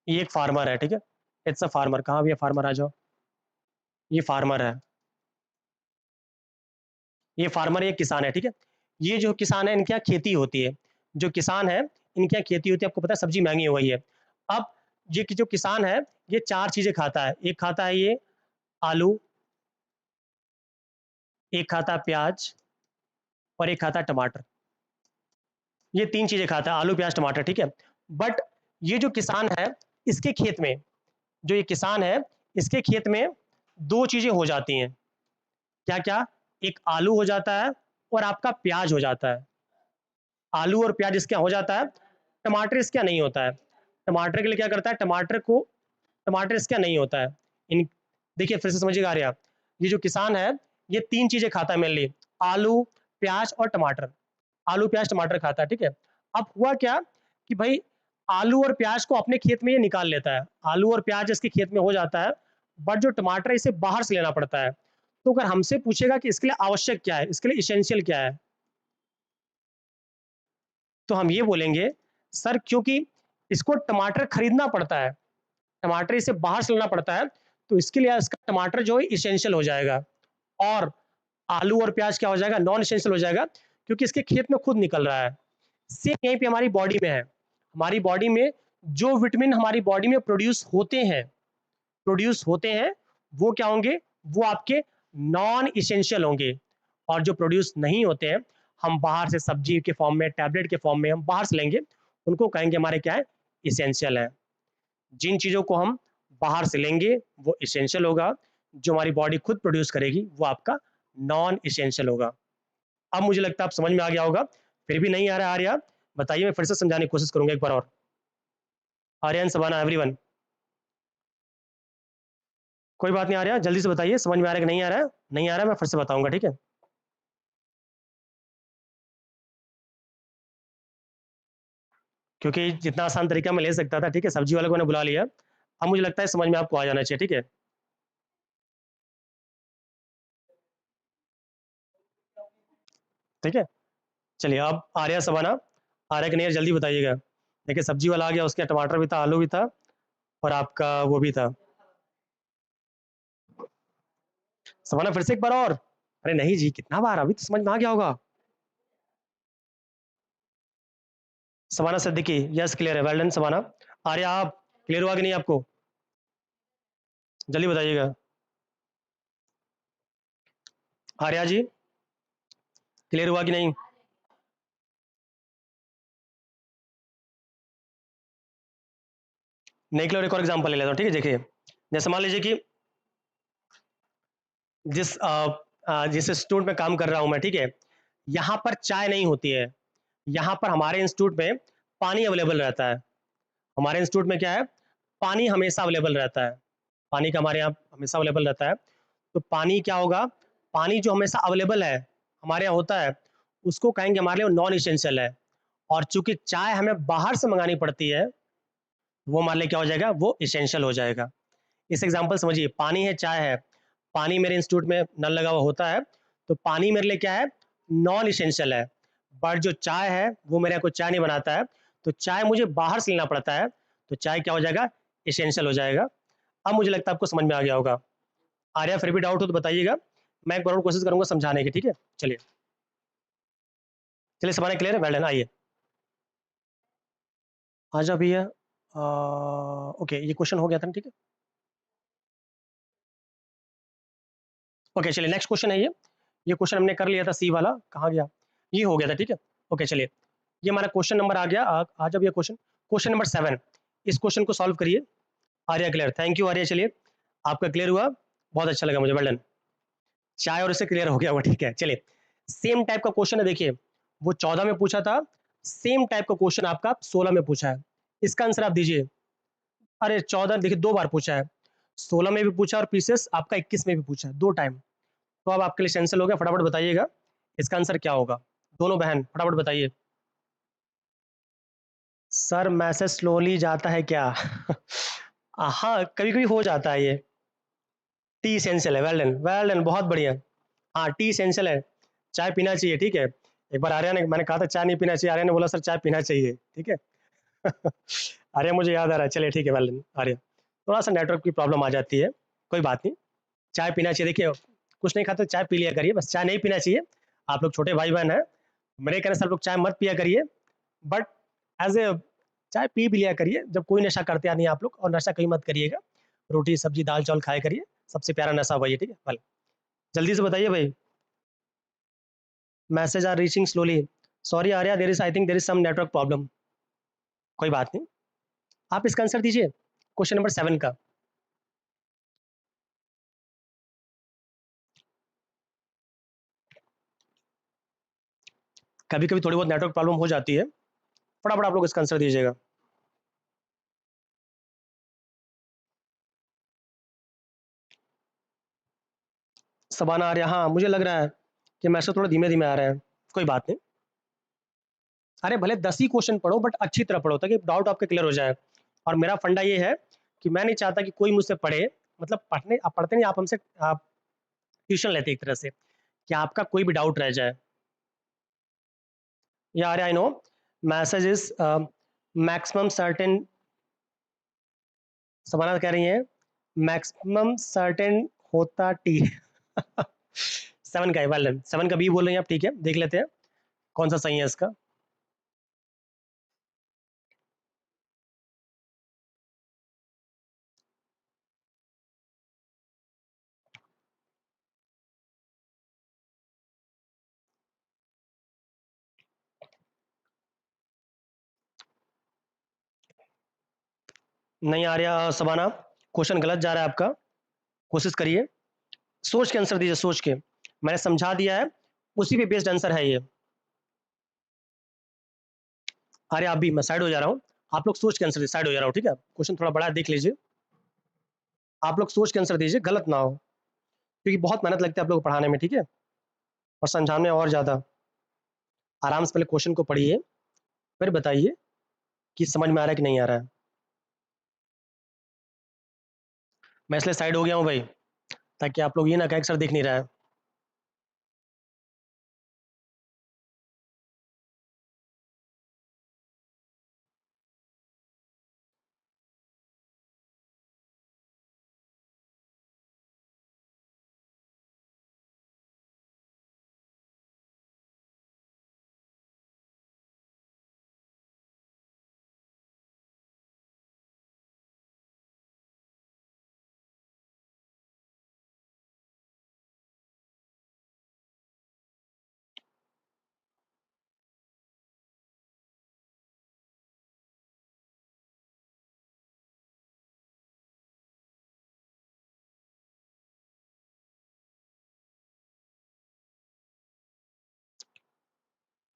ये एक फार्मर है, ठीक है, इट्स अ फार्मर। कहाँ भी है फार्मर, आ जाओ। ये फार्मर है, ये फार्मर, ये किसान है, ठीक है। ये जो किसान है, इनके यहाँ खेती होती है। जो किसान है, इनके यहाँ खेती होती है। आपको पता है सब्जी महंगी हो गई है। अब ये जो किसान है, ये चार चीजें खाता है। एक खाता है ये आलू, एक खाता है प्याज, और एक खाता है टमाटर। ये तीन चीजें खाता है, आलू प्याज टमाटर, ठीक है। बट ये जो किसान है, इसके खेत में, जो ये किसान है, इसके खेत में दो चीजें हो जाती हैं। क्या क्या, एक आलू हो जाता है और आपका प्याज हो जाता है। आलू और प्याज इसके यहाँ हो जाता है, टमाटर इसके यहाँ नहीं होता है। टमाटर के लिए क्या करता है, टमाटर इसके यहाँ नहीं होता है। इन देखिए फिर से समझिएगा आ रहा, ये जो किसान है, ये तीन चीजें खाता है मेनली, आलू प्याज और टमाटर। आलू प्याज टमाटर खाता है, ठीक है। अब हुआ क्या कि भाई आलू और प्याज को अपने खेत में ये निकाल लेता है, आलू और प्याज इसके खेत में हो जाता है। बट जो टमाटर है, इसे बाहर से लेना पड़ता है। तो अगर हमसे पूछेगा कि इसके लिए आवश्यक क्या है, इसके लिए इसेंशियल क्या है, तो हम ये बोलेंगे सर क्योंकि इसको टमाटर खरीदना पड़ता है, टमाटर इसे बाहर से लाना पड़ता है, तो इसके लिए इसका टमाटर जो है इसेंशियल हो जाएगा। और आलू और प्याज क्या हो जाएगा, नॉन इसेंशियल हो जाएगा, क्योंकि इसके खेत में खुद निकल रहा है। सेम यहीं पे हमारी बॉडी में है, हमारी बॉडी में जो विटामिन हमारी बॉडी में प्रोड्यूस होते हैं, वो क्या होंगे, वो आपके नॉन इसेंशियल होंगे। और जो प्रोड्यूस नहीं होते हैं, हम बाहर से सब्जी के फॉर्म में, टैबलेट के फॉर्म में हम बाहर से लेंगे, उनको कहेंगे हमारे क्या है, इसेंशियल है। जिन चीज़ों को हम बाहर से लेंगे वो इसेंशियल होगा, जो हमारी बॉडी खुद प्रोड्यूस करेगी वो आपका नॉन इसेंशियल होगा। अब मुझे लगता है आप समझ में आ गया होगा। फिर भी नहीं आ रहा आर्या, बताइए, मैं फिर से समझाने की कोशिश करूंगा एक बार और। आर्यन सबाना एवरीवन, कोई बात नहीं आर्या, जल्दी से बताइए समझ में आ रहा है कि नहीं आ रहा है। नहीं आ रहा है, मैं फिर से बताऊंगा, ठीक है। क्योंकि जितना आसान तरीका मैं ले सकता था, ठीक है, सब्जी वाले को मैंने बुला लिया। अब मुझे लगता है समझ में आपको आ जाना चाहिए, ठीक है। ठीक है, चलिए अब आर्या सबाना, आर्या के नहीं जल्दी बताइएगा। देखिए सब्जी वाला आ गया, उसके यहाँ टमाटर भी था, आलू भी था, और आपका वो भी था। सबाना फिर से एक बार और। अरे नहीं जी, कितना बार, अभी तो समझ में आ गया होगा। सबाना सिद्दीकी, यस क्लियर है, वेल डन सबाना। आर्या आप क्लियर हुआ कि नहीं आपको, जल्दी बताइएगा। आर्या जी क्लियर हुआ कि नहीं। नहीं क्लियर, एक और एग्जांपल ले लेता हूँ, ठीक है। देखिए जैसे मान लीजिए कि जिस इंस्टीट्यूट में काम कर रहा हूँ मैं, ठीक है, यहाँ पर चाय नहीं होती है। यहाँ पर हमारे इंस्टीट्यूट में पानी अवेलेबल रहता है। हमारे इंस्टीट्यूट में क्या है, पानी हमेशा अवेलेबल रहता है। पानी का हमारे यहाँ हमेशा अवेलेबल रहता है। तो पानी क्या होगा, पानी जो हमेशा अवेलेबल है हमारे यहाँ होता है, उसको कहेंगे हमारे लिए नॉन इसेंशियल है। और चूंकि चाय हमें बाहर से मंगानी पड़ती है, वो हमारे लिए क्या हो जाएगा, वो इसेंशियल हो जाएगा। इस एग्जाम्पल समझिए, पानी है चाय है, पानी मेरे इंस्टीट्यूट में नल लगा हुआ होता है, तो पानी मेरे लिए क्या है, नॉन इसेंशियल है। बट जो चाय है वो मेरे यहाँ कोई चाय नहीं बनाता है, तो चाय मुझे बाहर से लेना पड़ता है, तो चाय क्या हो जाएगा, इसेंशियल हो जाएगा। अब मुझे लगता है आपको समझ में आ गया होगा। आर्या फिर भी डाउट हो तो बताइएगा, मैं एक बार और कोशिश करूंगा समझाने की, ठीक है। चलिए चलिए, सवाल क्लियर है, वेल डन। आइए आ जाओ भैया। ओके, ये क्वेश्चन हो गया था ना, ठीक है। ओके चलिए, नेक्स्ट क्वेश्चन है ये क्वेश्चन हमने कर लिया था, सी वाला कहाँ गया, ये हो गया था, ठीक है। ओके चलिए, ये हमारा क्वेश्चन नंबर आ गया। आ जाओ ये क्वेश्चन नंबर 7। इस क्वेश्चन को सॉल्व करिए। Arya clear, thank you Arya. चलिए, आपका क्लियर हुआ, बहुत अच्छा लगा मुझे, वेल डन। चाय और इससे क्लियर हो गया हुआ, ठीक है। चलिए, सेम टाइप का क्वेश्चन है, देखिए वो 14 में पूछा था, सेम टाइप का क्वेश्चन आपका 16 में पूछा है। इसका आंसर आप दीजिए। अरे 14 देखिए 2 बार पूछा है, 16 में भी पूछा और पीसेस आपका 21 में भी पूछा है, 2 टाइम। तो अब आपके लिए कैंसिल हो गया, फटाफट बताइएगा इसका आंसर क्या होगा। दोनों बहन फटाफट बताइए। सर मैसेज स्लोली जाता है क्या? हाँ, कभी कभी हो जाता है ये। टी एसेंशियल है, वेल डन वेल डन, बहुत बढ़िया। हाँ, टी एसेंशियल है, चाय पीना चाहिए, ठीक है। एक बार आर्या ने, मैंने कहा था चाय नहीं पीना चाहिए, आर्या ने बोला सर चाय पीना चाहिए, ठीक है। आर्या मुझे याद आ रहा है, चलिए ठीक है, वेल डन आर्या। थोड़ा सा नेटवर्क की प्रॉब्लम आ जाती है, कोई बात नहीं। चाय पीना चाहिए, देखिए कुछ नहीं खाते चाय पी लिया करिए, बस चाय नहीं पीना चाहिए। आप लोग छोटे भाई बहन हैं, मेरे कहने से आप लोग चाय मत पिया करिए, बट एज ए चाय पी भी लिया करिए। जब कोई नशा करते आ नहीं आप लोग, और नशा कहीं मत करिएगा, रोटी सब्जी दाल चावल खाया करिए, सबसे प्यारा नशा वही है, ठीक है। वेल, जल्दी से बताइए भाई। Message are reaching slowly, sorry Arya, there is, I think there is some network problem. कोई बात नहीं, आप इसका आंसर दीजिए क्वेश्चन नंबर 7 का। कभी कभी थोड़ी बहुत नेटवर्क प्रॉब्लम हो जाती है, फटाफट आप लोग इसका आंसर दीजिएगा। सबाना आ रहा है, हाँ मुझे लग रहा है कि मैसेज थोड़ा धीमे धीमे आ रहा है, कोई बात नहीं। अरे भले 10 ही क्वेश्चन पढ़ो, बट अच्छी तरह पढ़ो, ताकि डाउट आपके क्लियर हो जाए। और मेरा फंडा ये है कि मैं नहीं चाहता कि कोई मुझसे पढ़े, मतलब पढ़ने आप पढ़ते नहीं, आप हमसे आप ट्यूशन लेते एक तरह से, कि आपका कोई भी डाउट रह जाए। यार I know, message is maximum certain, Shabana कह रही है मैक्सिमम सर्टेन होता टी। 7 का है, वेल डन, 7 का बी बोल रहे हैं आप, ठीक है, देख लेते हैं कौन सा सही है इसका। नहीं आ रहा सबाना, क्वेश्चन गलत जा रहा है आपका, कोशिश करिए, सोच के आंसर दीजिए, सोच के। मैंने समझा दिया है, उसी पे बेस्ड आंसर है ये। अरे आप भी, मैं साइड हो जा रहा हूँ, आप लोग सोच के आंसर साइड हो जा रहा हूँ, ठीक है। क्वेश्चन थोड़ा बड़ा है, देख लीजिए, आप लोग सोच के आंसर दीजिए, गलत ना हो, क्योंकि बहुत मेहनत लगती है आप लोग को पढ़ाने में, ठीक है, और समझाने में और ज़्यादा। आराम से पहले क्वेश्चन को पढ़िए, फिर बताइए कि समझ में आ रहा है कि नहीं आ रहा है। मैं इसलिए साइड हो गया हूँ भाई, ताकि आप लोग ये ना कहें कि सर दिख नहीं रहा है।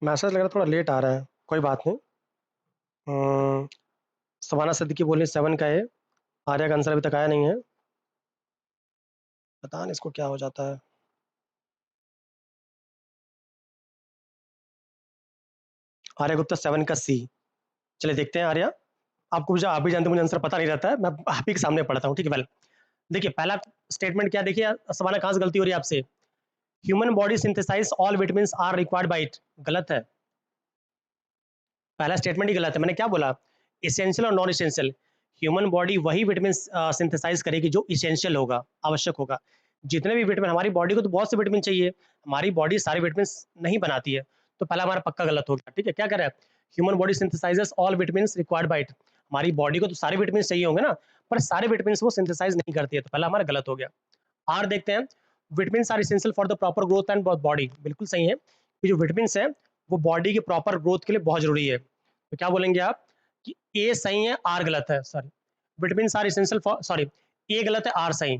मैसेज लग रहा है थोड़ा लेट आ रहा है, कोई बात नहीं। सवाना सिद्दीकी बोले 7 का है, आर्या का आंसर अभी तक आया नहीं है, पता नहीं इसको क्या हो जाता है। आर्या गुप्ता 7 का सी। चलिए देखते हैं आर्या, आपको मुझे, आप भी जानते हैं मुझे आंसर पता नहीं रहता है, मैं आप ही के सामने पढ़ता हूँ, ठीक है। वेल, देखिए पहला स्टेटमेंट क्या देखिए सवाना कहाँ से गलती हो रही है आपसे, human body synthesise all vitamins are required by it, गलत है, पहला स्टेटमेंट ही गलत है। मैंने क्या बोला, इसेंशियल और नॉन इसेंशियल, ह्यूमन बॉडी वही विटामिन सिंथेसाइज करेगी जो इसेंशियल होगा, आवश्यक होगा। जितने भी विटामिन, हमारी बॉडी को तो बहुत से विटामिन चाहिए, हमारी बॉडी सारे विटामिन नहीं बनाती है, तो पहला हमारा पक्का गलत हो गया। ठीक है, क्या कह रहा है, human body synthesises all vitamin required by it, हमारी बॉडी को तो सारे विटामिन चाहिए होंगे ना, पर सारे विटामिन वो सिंथेसाइज नहीं करती है, तो पहला हमारा गलत हो गया। आर देखते हैं, vitamin are essential for the proper growth and body, बिल्कुल सही है कि जो विटामिन है वो बॉडी के प्रॉपर ग्रोथ के लिए बहुत जरूरी है। तो क्या बोलेंगे आप कि ए सही है, आर गलत है, sorry, vitamin are essential for, sorry, A गलत है, आर सही,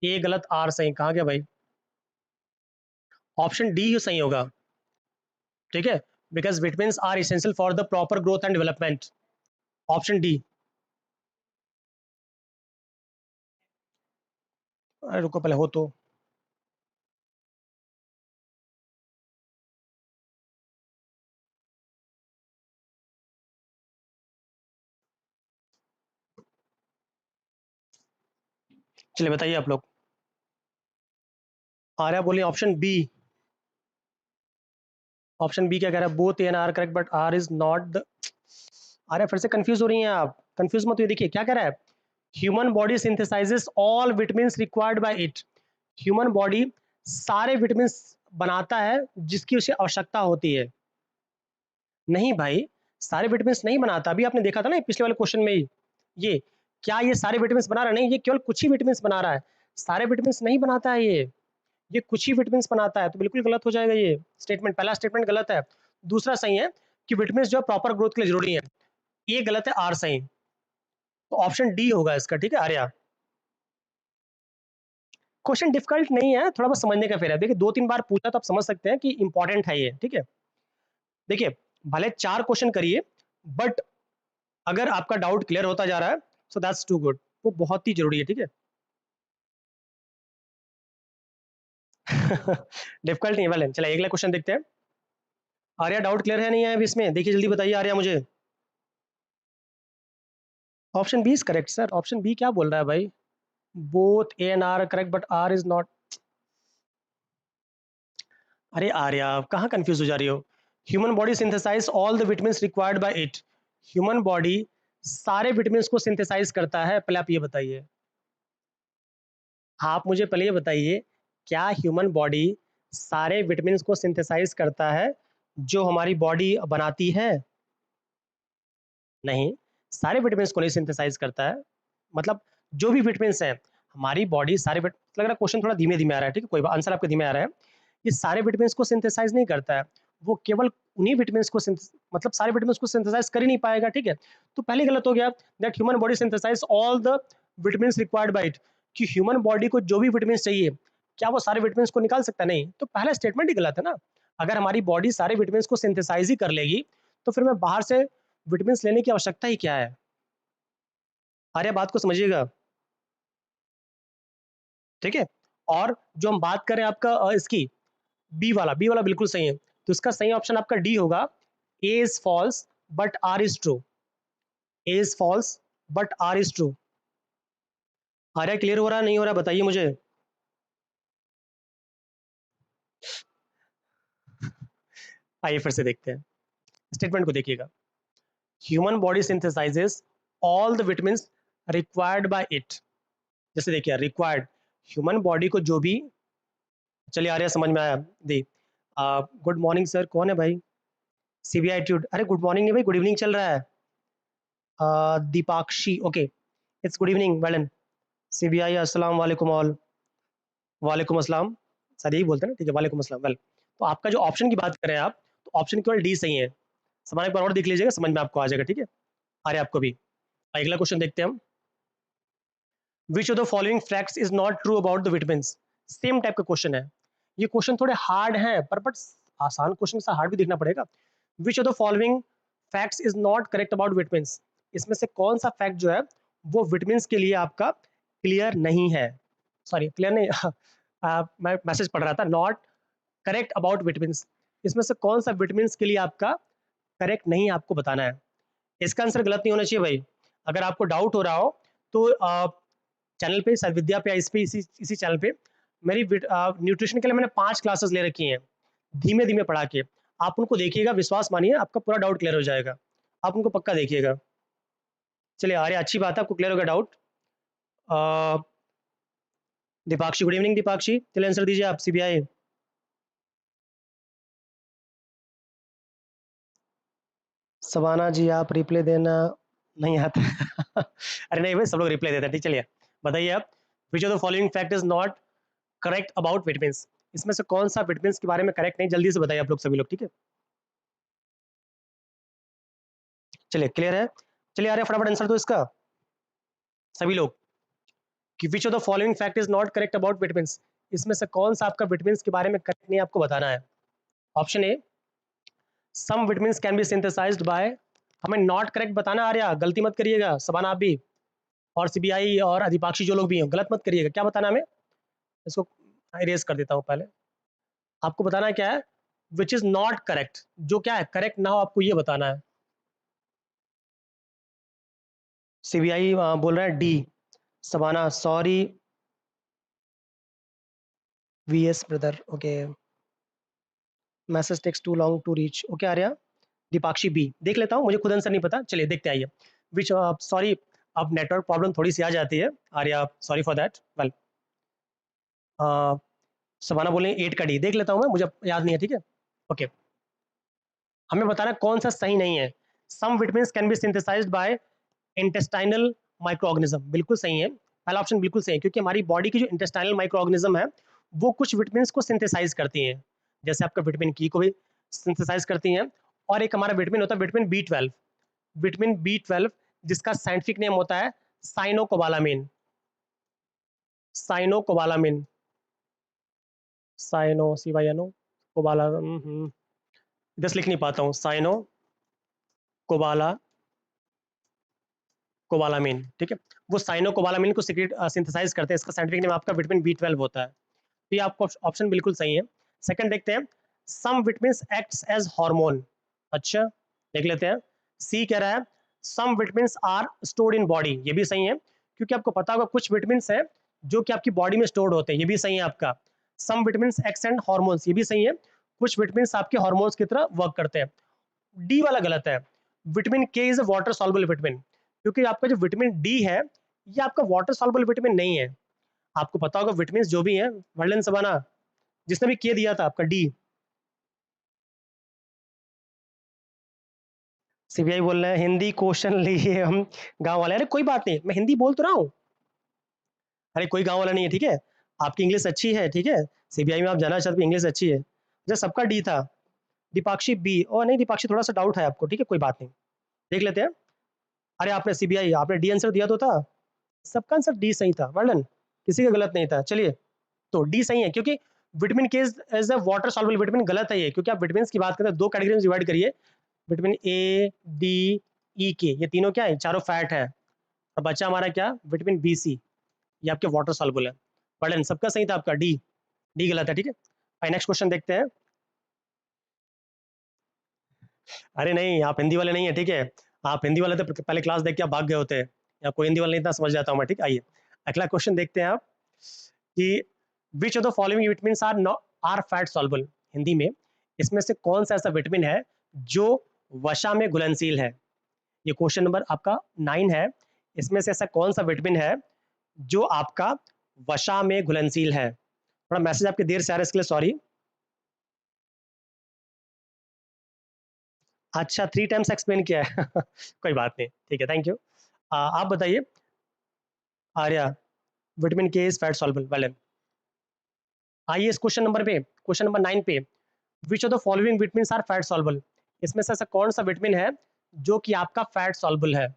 ए गलत आर सही, कहाँ गया भाई, ऑप्शन डी ही सही होगा। ठीक है, because vitamin are essential for the proper growth and development, option D. रुको पहले हो तो, चलिए बताइए आप लोग। आर्या बोलिए ऑप्शन बी, ऑप्शन बी क्या कह रहा है, both A and R correct but R is not the, Arya फिर से कंफ्यूज हो रही हैं आप, कंफ्यूज मत, ये देखिए क्या कह रहा है, human body synthesises all vitamin required by it, human body सारे विटामिन बनाता है जिसकी उसे आवश्यकता होती है। नहीं भाई, सारे विटामिन नहीं बनाता, अभी आपने देखा था ना पिछले वाले क्वेश्चन में ही, ये क्या ये सारे विटामिन बना रहा है, नहीं, ये केवल कुछ ही विटामिन बना रहा है, सारे विटामिन नहीं बनाता है ये कुछ ही विटामिन बनाता है, तो बिल्कुल गलत हो जाएगा ये स्टेटमेंट, पहला स्टेटमेंट गलत है। दूसरा सही है कि विटामिन जो है प्रॉपर ग्रोथ के लिए जरूरी है, ये गलत है, आर सही, तो ऑप्शन डी होगा इसका। ठीक है आर्या, क्वेश्चन डिफिकल्ट नहीं है, थोड़ा बहुत समझने का फेर है, देखिए दो तीन बार पूछा तो आप समझ सकते हैं कि इंपॉर्टेंट है ये। ठीक है, देखिए भले 4 क्वेश्चन करिए, बट अगर आपका डाउट क्लियर होता जा रहा है सो दैट्स टू गुड, वो बहुत ही जरूरी है। ठीक है डिफिकल्ट नहीं है, वाले चलिए अगला क्वेश्चन देखते हैं। आर्या डाउट क्लियर है नहीं है अभी इसमें, देखिए जल्दी बताइए आर्या मुझे। Option B is correct sir, option B क्या बोल रहा है भाई, both A and R correct but R is not, अरे आर्या आप कहाँ कंफ्यूज हो जा रही हो, human body synthesise all the vitamin required by it, human body सारे विटामिन को सिंथेसाइज करता है, पहले आप ये बताइए, आप मुझे पहले ये बताइए, क्या ह्यूमन बॉडी सारे विटामिन को सिंथेसाइज करता है जो हमारी बॉडी बनाती है, नहीं, सारे विटामिन को नहीं सिंथेसाइज करता है, मतलब जो भी विटामिन हैं हमारी बॉडी सारे लग रहा है क्वेश्चन थोड़ा धीमे धीमे आ रहा है, ठीक है कोई बात, आंसर आपका धीमे आ रहा है, ये सारे विटामिन को सिंथेसाइज नहीं करता है, वो केवल उन्हीं विटामिन को मतलब सारे विटामिन को सिंथेसाइज कर ही नहीं पाएगा। ठीक है, तो पहले गलत हो गया, that human body synthesise all the vitamin required by it, कि ह्यूमन बॉडी को जो भी विटामिन चाहिए क्या वो सारे विटामिन को निकाल सकता है, नहीं, तो पहला स्टेटमेंट ही गलत है ना, अगर हमारी बॉडी सारे विटामिन को सिंथेसाइज ही कर लेगी तो फिर मैं बाहर से विटामिन लेने की आवश्यकता ही क्या है। अरे बात को समझिएगा, ठीक है, और जो हम बात करें आपका इसकी बी वाला बिल्कुल सही है, तो इसका सही ऑप्शन आपका डी होगा, A is false but R is true, A is false but R is true. Arya clear हो रहा है नहीं हो रहा बताइए मुझे। आइए फिर से देखते हैं, स्टेटमेंट को देखिएगा, human body synthesises all the vitamin required by it, जैसे देखिए रिक्वायर्ड, ह्यूमन बॉडी को जो भी, चलिए आर्या समझ में आया, दी गुड मॉर्निंग सर, कौन है भाई, सीबीआई एटीट्यूड, अरे गुड मॉर्निंग नहीं भाई, गुड इवनिंग चल रहा है, Deepakshi, okay, it's good evening Velan, CBI अस्सलाम वालेकुम ऑल, वालेकुम अस्सलाम, सर यही बोलते हैं ना, ठीक है वालेकुम अस्सलाम, वेल, तो आपका जो ऑप्शन की बात करें आप, तो ऑप्शन केवल डी सही है, समान एक बार और देख लीजिएगा, समझ में आपको आ जाएगा। ठीक है, अरे आपको भी, अगला क्वेश्चन देखते हैं हम, विच of the following facts is not true about the vitamin, same type का क्वेश्चन है, ये क्वेश्चन थोड़े हार्ड हैं पर बट आसान क्वेश्चन से हार्ड भी देखना पड़ेगा, विच of the following facts is not correct about vitamin, इसमें से कौन सा फैक्ट जो है वो विटामिन के लिए आपका क्लियर नहीं है, सॉरी क्लियर नहीं मैं मैसेज पढ़ रहा था, नॉट करेक्ट अबाउट विटामिन, इसमें से कौन सा विटामिन के लिए आपका करेक्ट नहीं आपको बताना है, इसका आंसर गलत नहीं होना चाहिए भाई, अगर आपको डाउट हो रहा हो तो चैनल पे, सर विद्या पे, इसी चैनल पे मेरी न्यूट्रिशन के लिए मैंने 5 क्लासेस ले रखी हैं, धीमे धीमे पढ़ा के। आप उनको देखिएगा, विश्वास मानिए आपका पूरा डाउट क्लियर हो जाएगा। आप उनको पक्का देखिएगा। चलिए आर्य, अच्छी बात है, आपको क्लियर होगा doubt. Deepakshi, good evening Deepakshi, चलिए आंसर दीजिए आप, सीबीआई। सबाना जी आप रिप्लाई देना नहीं आता। अरे नहीं भाई, सब लोग रिप्लाई देते हैं, ठीक। चलिए बताइए आप, विच of the following fact is not correct about vitamins, इसमें से कौन सा विटामिन्स के बारे में करेक्ट नहीं, जल्दी से बताइए आप लोग सभी लोग, ठीक है। चलिए क्लियर है, चलिए आ रहे फटाफट आंसर दो इसका सभी लोग, कि which of the following fact is not correct about vitamins, इसमें से कौन सा आपका विटामिन्स के बारे में करेक्ट नहीं आपको बताना है। Option A, some vitamins can be synthesized by, हमें नॉट करेक्ट बताना आ रहा, गलती मत करिएगा, सबाना आप भी, और सीबीआई और अधिपाक्षी जो लोग भी हैं, गलत मत करिएगा, क्या बताना हमें, इसको इरेज कर देता हूँ पहले। आपको बताना क्या है, विच इज नॉट करेक्ट, जो क्या है करेक्ट ना हो आपको ये बताना है। सीबीआई बोल रहा है D, Sabana sorry VS brother, okay, message takes too long to reach, okay Arya. Deepakshi B, देख लेता हूँ, मुझे खुद आंसर नहीं पता, चलिए देखते आइए। विच, सॉरी, अब नेटवर्क प्रॉब्लम थोड़ी सी आ जाती है Arya, sorry for that. Well, Shabana बोले 8 का डी, देख लेता हूँ मैं, मुझे याद नहीं है, ठीक है, ओके। हमें बताना कौन सा सही नहीं है। Some vitamins can be synthesized by intestinal micro organism, बिल्कुल सही है, पहला ऑप्शन बिल्कुल सही है, क्योंकि हमारी बॉडी की जो इंटेस्टाइनल माइक्रो ऑर्गेनिज्म है वो कुछ विटामिन्स को सिंथेसाइज करती हैं, जैसे आपका विटामिन की को भी सिंथेसाइज करती हैं। और एक हमारा विटामिन होता है विटामिन बी 12, विटामिन बी 12 जिसका साइंटिफिक नेम होता है साइनोकोबालामिन, साइनोकोबालामिन, साइनो सी वाई एन ओ, कोबाला, दस लिख नहीं पाता हूँ, साइनो कोबाला, कोबालामिन, ठीक है। वो साइनो कोबालामिन को सिक्रेट सिंथेसाइज करते हैं, इसका साइंटिफिक नेम आपका विटामिन बी 12 होता है। तो ये आपको ऑप्शन बिल्कुल सही है। सेकंड देखते हैं, some vitamins acts as hormone, अच्छा देख लेते हैं। सी कह रहा है some vitamins are stored in body, ये भी सही है, क्योंकि आपको पता होगा कुछ विटामिन्स हैं जो कि आपकी बॉडी में स्टोर्ड होते हैं, ये भी सही है आपका। सम विटामिन्स एक्ट एंड हार्मोन्स, ये भी सही है, कुछ विटामिन्स आपके हार्मोन्स की तरह वर्क करते हैं। डी वाला गलत है, vitamin K is a water soluble vitamin, क्योंकि आपका जो विटामिन डी है ये आपका वाटर सॉल्युबल विटामिन नहीं है। आपको पता होगा विटामिन जो भी हैं, वर्लन सबाना जिसने भी के दिया था आपका डी। सीबीआई बोल रहे हैं हिंदी क्वेश्चन लिए हम गांव वाले, अरे कोई बात नहीं, मैं हिंदी बोल तो रहा हूँ, अरे कोई गांव वाला नहीं है, ठीक है। आपकी इंग्लिश अच्छी है, ठीक है, सीबीआई में आप जाना चाहते इंग्लिश अच्छी है, जब सबका डी था। दीपाक्षी बी, और नहीं दीपाक्षी थोड़ा सा डाउट है आपको, ठीक है कोई बात नहीं, देख लेते हैं। अरे आपने सीबीआई, आपने डी आंसर दिया तो था, सबका आंसर डी सही था, वर्णन किसी का गलत नहीं था। चलिए तो डी सही है, क्योंकि vitamin K is a water soluble vitamin, गलत है ये, क्योंकि आप विटामिन की बात करें दो कैटेगरी में डिवाइड करिए, विटामिन ए डी ई के, ये तीनों क्या है, चारों फैट है, और बचा हमारा क्या, विटामिन बी सी, ये आपके वाटर सॉल्युबल है। वर्णन सबका सही था आपका, डी, डी गलत है, ठीक है। नेक्स्ट क्वेश्चन देखते हैं। अरे नहीं, आप हिंदी वाले नहीं है, ठीक है, आप हिंदी वाले तो पहले क्लास देख के आप भाग गए होते हैं, या कोई हिंदी वाला नहीं था, समझ जाता हूँ मैं, ठीक। आइए अगला क्वेश्चन देखते हैं आप, कि which of the following vitamins are fat soluble, Hindi में इसमें से कौन सा ऐसा विटामिन है जो वसा में घुलनशील है। ये क्वेश्चन नंबर आपका 9 है, इसमें से ऐसा कौन सा विटामिन है जो आपका वसा में घुलनशील है। थोड़ा मैसेज आपके देर से आ रहा है, इसके लिए सॉरी। अच्छा 3 टाइम्स एक्सप्लेन किया है। कोई बात नहीं, ठीक है, थैंक यू। आप बताइए Arya, vitamin K is fat soluble, well. आइए इस क्वेश्चन नंबर पे, क्वेश्चन नंबर 9 पे, which of the following vitamins are fat soluble, इसमें से ऐसा कौन सा विटामिन है जो कि आपका फैट सॉल्युबल है।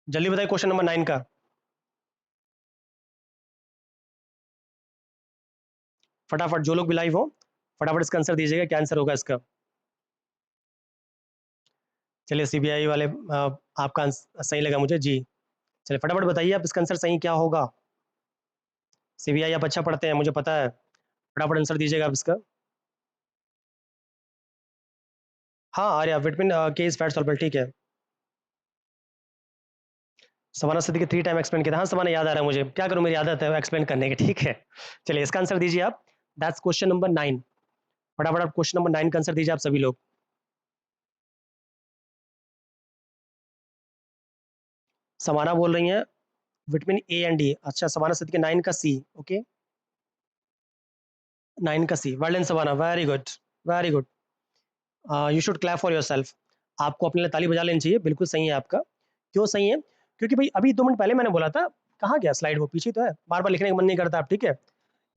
जल्दी बताइए क्वेश्चन नंबर 9 का, फटाफट जो लोग भी लाइव हो फटाफट इसका आंसर दीजिएगा, क्या आंसर होगा इसका। चलिए सीबीआई वाले, आपका सही लगा मुझे जी, चलिए फटाफट बताइए आप इसका आंसर सही क्या होगा। सीबीआई आप अच्छा पढ़ते हैं मुझे पता है, फटाफट आंसर दीजिएगा आप इसका। हाँ Arya, vitamin K is fat soluble, ठीक है। सवाना स्थिति के 3 टाइम एक्सप्लेन किया था। हाँ सवाना याद आ रहा है मुझे, क्या करूं, मेरी आदत है एक्सप्लेन करने की, ठीक है। चलिए इसका आंसर दीजिए आप, दैट्स क्वेश्चन नंबर 9। फटाफट आप क्वेश्चन नंबर 9 का आंसर दीजिए आप सभी लोग। सवाना बोल रही हैं विटामिन ए एंड डी, अच्छा सवाना स्थिति के 9 का सी, ओके 9 का C, well done Savana, very good, very good. You should clap for yourself, आपको अपने लिए ताली बजा लेनी चाहिए, बिल्कुल सही है आपका। क्यों सही है? क्योंकि भाई अभी 2 मिनट पहले मैंने बोला था, कहाँ गया स्लाइड, वो पीछे तो है, बार बार लिखने का मन नहीं करता आप, ठीक है।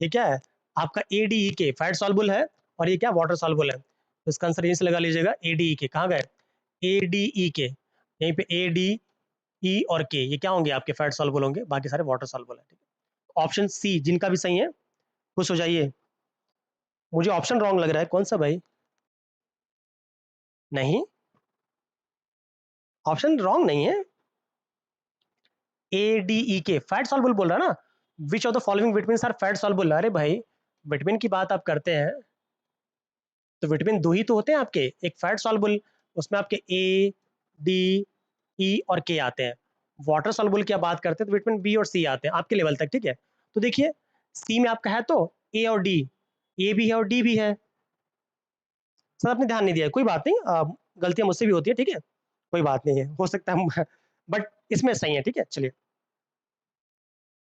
ये क्या है आपका ए डी ई के, फैट सॉल्युबल है, और ये क्या वाटर सॉल्युबल है, तो इसका आंसर यहीं से लगा लीजिएगा, ए डी ई के, कहाँ गए, ए डी ई के, यहीं पे ए डी ई और के, ये क्या होंगे आपके फैट सॉल्युबल होंगे, बाकी सारे वाटर सॉल्युबल है, ठीक है। ऑप्शन सी जिनका भी सही है खुश हो जाइए। मुझे ऑप्शन रॉन्ग लग रहा है, कौन सा भाई? नहीं, ऑप्शन रॉन्ग नहीं है, ए डी ई के फैट सॉल्युबल बोल रहा है ना, which of the following vitamin are fat soluble, अरे भाई विटामिन की बात आप करते हैं तो विटामिन 2 ही तो होते हैं आपके, एक फैट सॉल्युबल, उसमें आपके ए डी ई और के आते हैं। वाटर सॉल्युबल की आप बात करते हैं तो विटामिन बी और सी आते हैं आपके लेवल तक, ठीक है। तो देखिए सी में आपका है तो ए और डी, ए भी है और डी भी है, सर आपने ध्यान नहीं दिया, कोई बात नहीं, गलतियां मुझसे भी होती है, ठीक है, कोई बात नहीं है, हो सकता है बट इसमें सही है, ठीक है। चलिए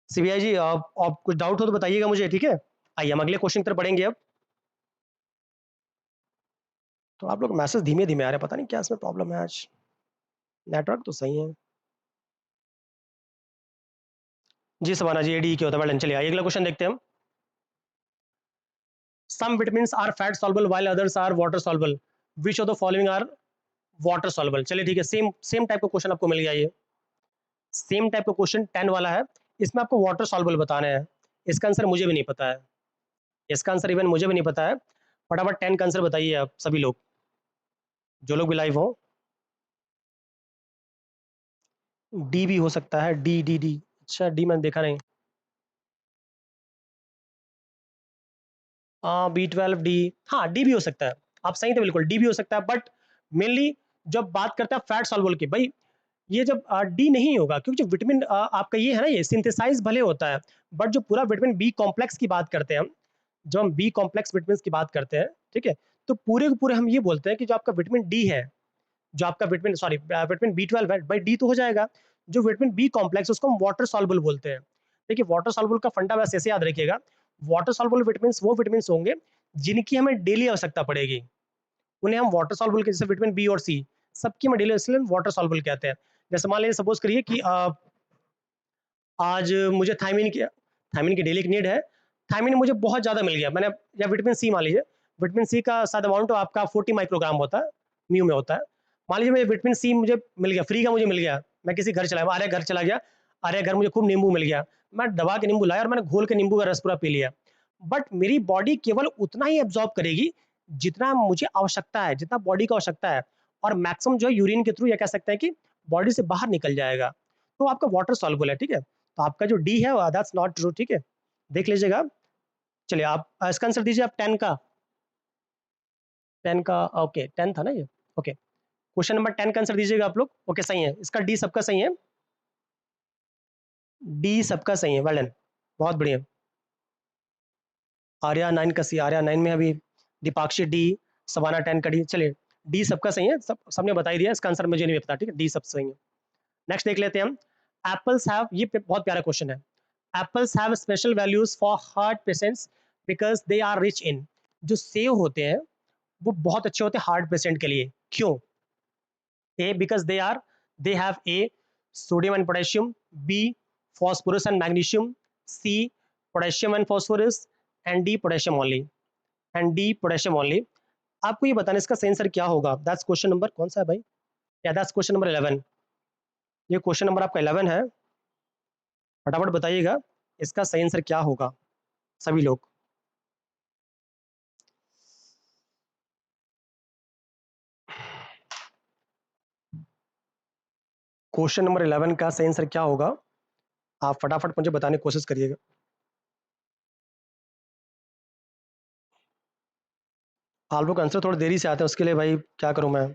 सीबीआई जी, आप कुछ डाउट हो तो बताइएगा मुझे, ठीक है। आइए हम अगले क्वेश्चन की तरफ बढ़ेंगे अब। तो आप लोग मैसेज धीमे धीमे आ रहे हैं, पता नहीं क्या इसमें प्रॉब्लम है आज, नेटवर्क तो सही है। जी सवाना जी, एडी क्या होता है, वेल डन। चलिए आइए अगला क्वेश्चन देखते हैं हम। Some vitamins are fat soluble while others are water soluble, which of the following are water soluble. चलिए ठीक है, सेम सेम टाइप का क्वेश्चन आपको मिल गया, ये सेम टाइप का क्वेश्चन 10 वाला है, इसमें आपको वाटर सॉल्युबल बताना है। इसका आंसर मुझे भी नहीं पता है, इसका आंसर इवन मुझे भी नहीं पता है। फटाफट 10 का आंसर बताइए आप सभी लोग, जो लोग भी लाइव हो। डी भी हो सकता है, डी डी डी, अच्छा डी मैंने देखा नहीं। B12 डी, हाँ डी भी हो सकता है, आप सही थे बिल्कुल, डी भी हो सकता है, बट मेनली जब बात करते हैं फैट सॉल्युबल की, भाई ये जब डी नहीं होगा, क्योंकि जो विटामिन आपका ये है ना, ये सिंथेसाइज भले होता है, बट जो पूरा विटामिन बी कॉम्प्लेक्स की बात करते हैं हम, जब हम बी कॉम्प्लेक्स विटामिन की बात करते हैं, ठीक है, तो पूरे के पूरे हम ये बोलते हैं कि जो आपका विटामिन डी है, जो आपका विटामिन सॉरी विटामिन B12 है, भाई डी तो हो जाएगा, जो विटामिन बी कॉम्प्लेक्स उसको हम वाटर सॉल्युबल बोलते हैं। देखिए वाटर सॉल्युबल का फंडा बस ऐसे याद रखिएगा, वाटर सॉल्युबल विटामिन वो विटामिन होंगे जिनकी हमें डेली आवश्यकता पड़ेगी, उन्हें हम वाटर सॉल्युबल के, जैसे विटामिन बी और सी, सबकी में डेली, इसलिए वाटर सॉल्युबल कहते हैं। जैसे मान लीजिए सपोज करिए कि आज मुझे थायमिन की डेली की नीड है, थायमिन मुझे बहुत ज़्यादा मिल गया मैंने, या विटामिन सी मान लीजिए, विटामिन सी का शायद अमाउंट आपका 40 माइक्रोग्राम होता है, म्यू में होता है। मान लीजिए मुझे विटामिन सी मुझे मिल गया, फ्री का मुझे मिल गया, मैं किसी घर चला गया, अरे घर चला गया, अरे घर मुझे खूब नींबू मिल गया, मैं दबा के नींबू लाया और मैंने घोल के नींबू का रस पूरा पी लिया, बट मेरी बॉडी केवल उतना ही एब्जॉर्ब करेगी जितना मुझे आवश्यकता है, जितना बॉडी को आवश्यकता है, और मैक्सिमम जो है यूरिन के थ्रू, या कह सकते हैं कि बॉडी से बाहर निकल जाएगा, तो आपका वाटर सॉल्युबल है, ठीक है। तो आपका जो डी है दैट्स नॉट ट्रू, ठीक है, देख लीजिएगा। चलिए आप इसका आंसर दीजिए आप 10 का, 10 का, ओके 10 था ना ये, ओके क्वेश्चन नंबर 10 का आंसर दीजिएगा आप लोग, ओके सही है, इसका डी सबका सही है, डी सबका सही है, वेल डन, बहुत बढ़िया। आर्या 9 का सी, आर्या 9 में अभी, दीपाक्षी डी, सवाना 10 का डी, चलिए डी सबका सही है, सबने बता ही दिया, इसका आंसर मुझे नहीं पता, ठीक है, डी सब सही है। नेक्स्ट देख लेते हैं हम, एप्पल्स हैव, ये बहुत प्यारा क्वेश्चन है, apples have special values for heart patients because they are rich in, जो सेव होते हैं वो बहुत अच्छे होते हैं हार्ट पेशेंट के लिए, क्यों? A because they have a sodium and potassium, B phosphorus and magnesium, C potassium and phosphorus, and D potassium only, and D potassium only. आपको ये बताना इसका सही आंसर क्या होगा, दैट्स क्वेश्चन नंबर कौन सा है भाई, या दैट्स क्वेश्चन नंबर 11, ये क्वेश्चन नंबर आपका 11 है, फटाफट बताइएगा इसका सही आंसर क्या होगा सभी लोग। क्वेश्चन नंबर 11 का सही आंसर क्या होगा, आप फटाफट मुझे बताने की कोशिश करिएगा। आप लोग आंसर थोड़ी देरी से आते हैं, उसके लिए भाई क्या करूं मैं।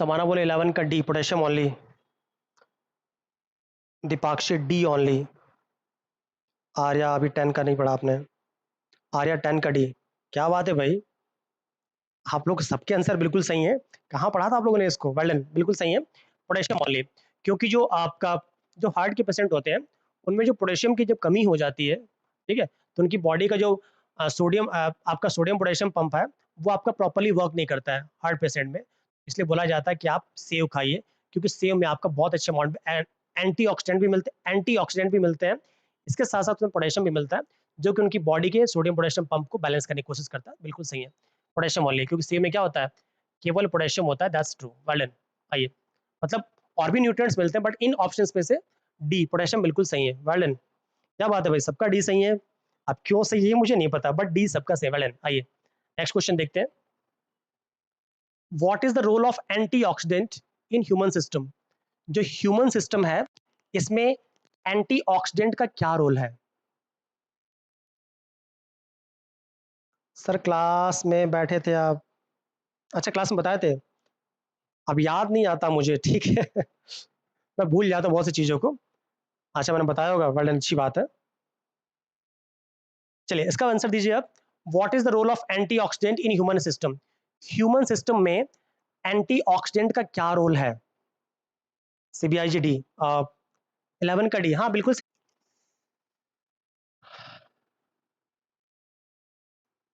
समाना बोले 11 का D, potassium only. Deepakshi D only. Arya अभी 10 का नहीं पढ़ा आपने। आर्या 10 का डी। क्या बात है भाई, आप लोग सबके आंसर बिल्कुल सही है। कहाँ पढ़ा था आप लोगों ने इसको? वेल डन, बिल्कुल सही है, पोटेशियम ओनली। क्योंकि जो आपका जो हार्ट के पेशेंट होते हैं उनमें जो पोटेशियम की जब कमी हो जाती है, ठीक है, तो उनकी बॉडी का जो सोडियम आपका सोडियम पोटेशियम पंप है वो आपका प्रॉपरली वर्क नहीं करता है हार्ट पेशेंट में। इसलिए बोला जाता है कि आप सेव खाइए, क्योंकि सेव में आपका बहुत अच्छे अमाउंट में एंटीऑक्सीडेंट भी मिलते हैं। इसके साथ साथ उसमें पोटेशियम भी मिलता है, जो कि उनकी बॉडी के सोडियम पोटेशियम पंप को बैलेंस करने की कोशिश करता है। बिल्कुल सही है, पोटेशियम ओनली, क्योंकि सेव में क्या होता है, केवल पोटेशियम होता है। That's true, well done. आइए, मतलब और भी न्यूट्रिएंट्स मिलते हैं, बट इन ऑप्शंस में से डी, पोटेशियम बिल्कुल सही है। वेल डन, क्या बात है भाई, सबका डी सही है। अब क्यों सही है मुझे नहीं पता, बट डी सबका सही है। Well done. आइए नेक्स्ट क्वेश्चन देखते हैं। What is the role of antioxidant in human system? जो ह्यूमन सिस्टम है इसमें एंटीऑक्सीडेंट का क्या रोल है? सर क्लास में बैठे थे आप? अच्छा, क्लास में बताए थे, अब याद नहीं आता मुझे, ठीक है। मैं भूल जाता हूँ बहुत सी चीज़ों को। अच्छा, मैंने बताया होगा, वर्ल्ड अच्छी बात है। चलिए इसका आंसर दीजिए आप। What is the role of antioxidant in human system? Human system में एंटीऑक्सीडेंट का क्या रोल है? CBIGD 11 का डी, हाँ बिल्कुल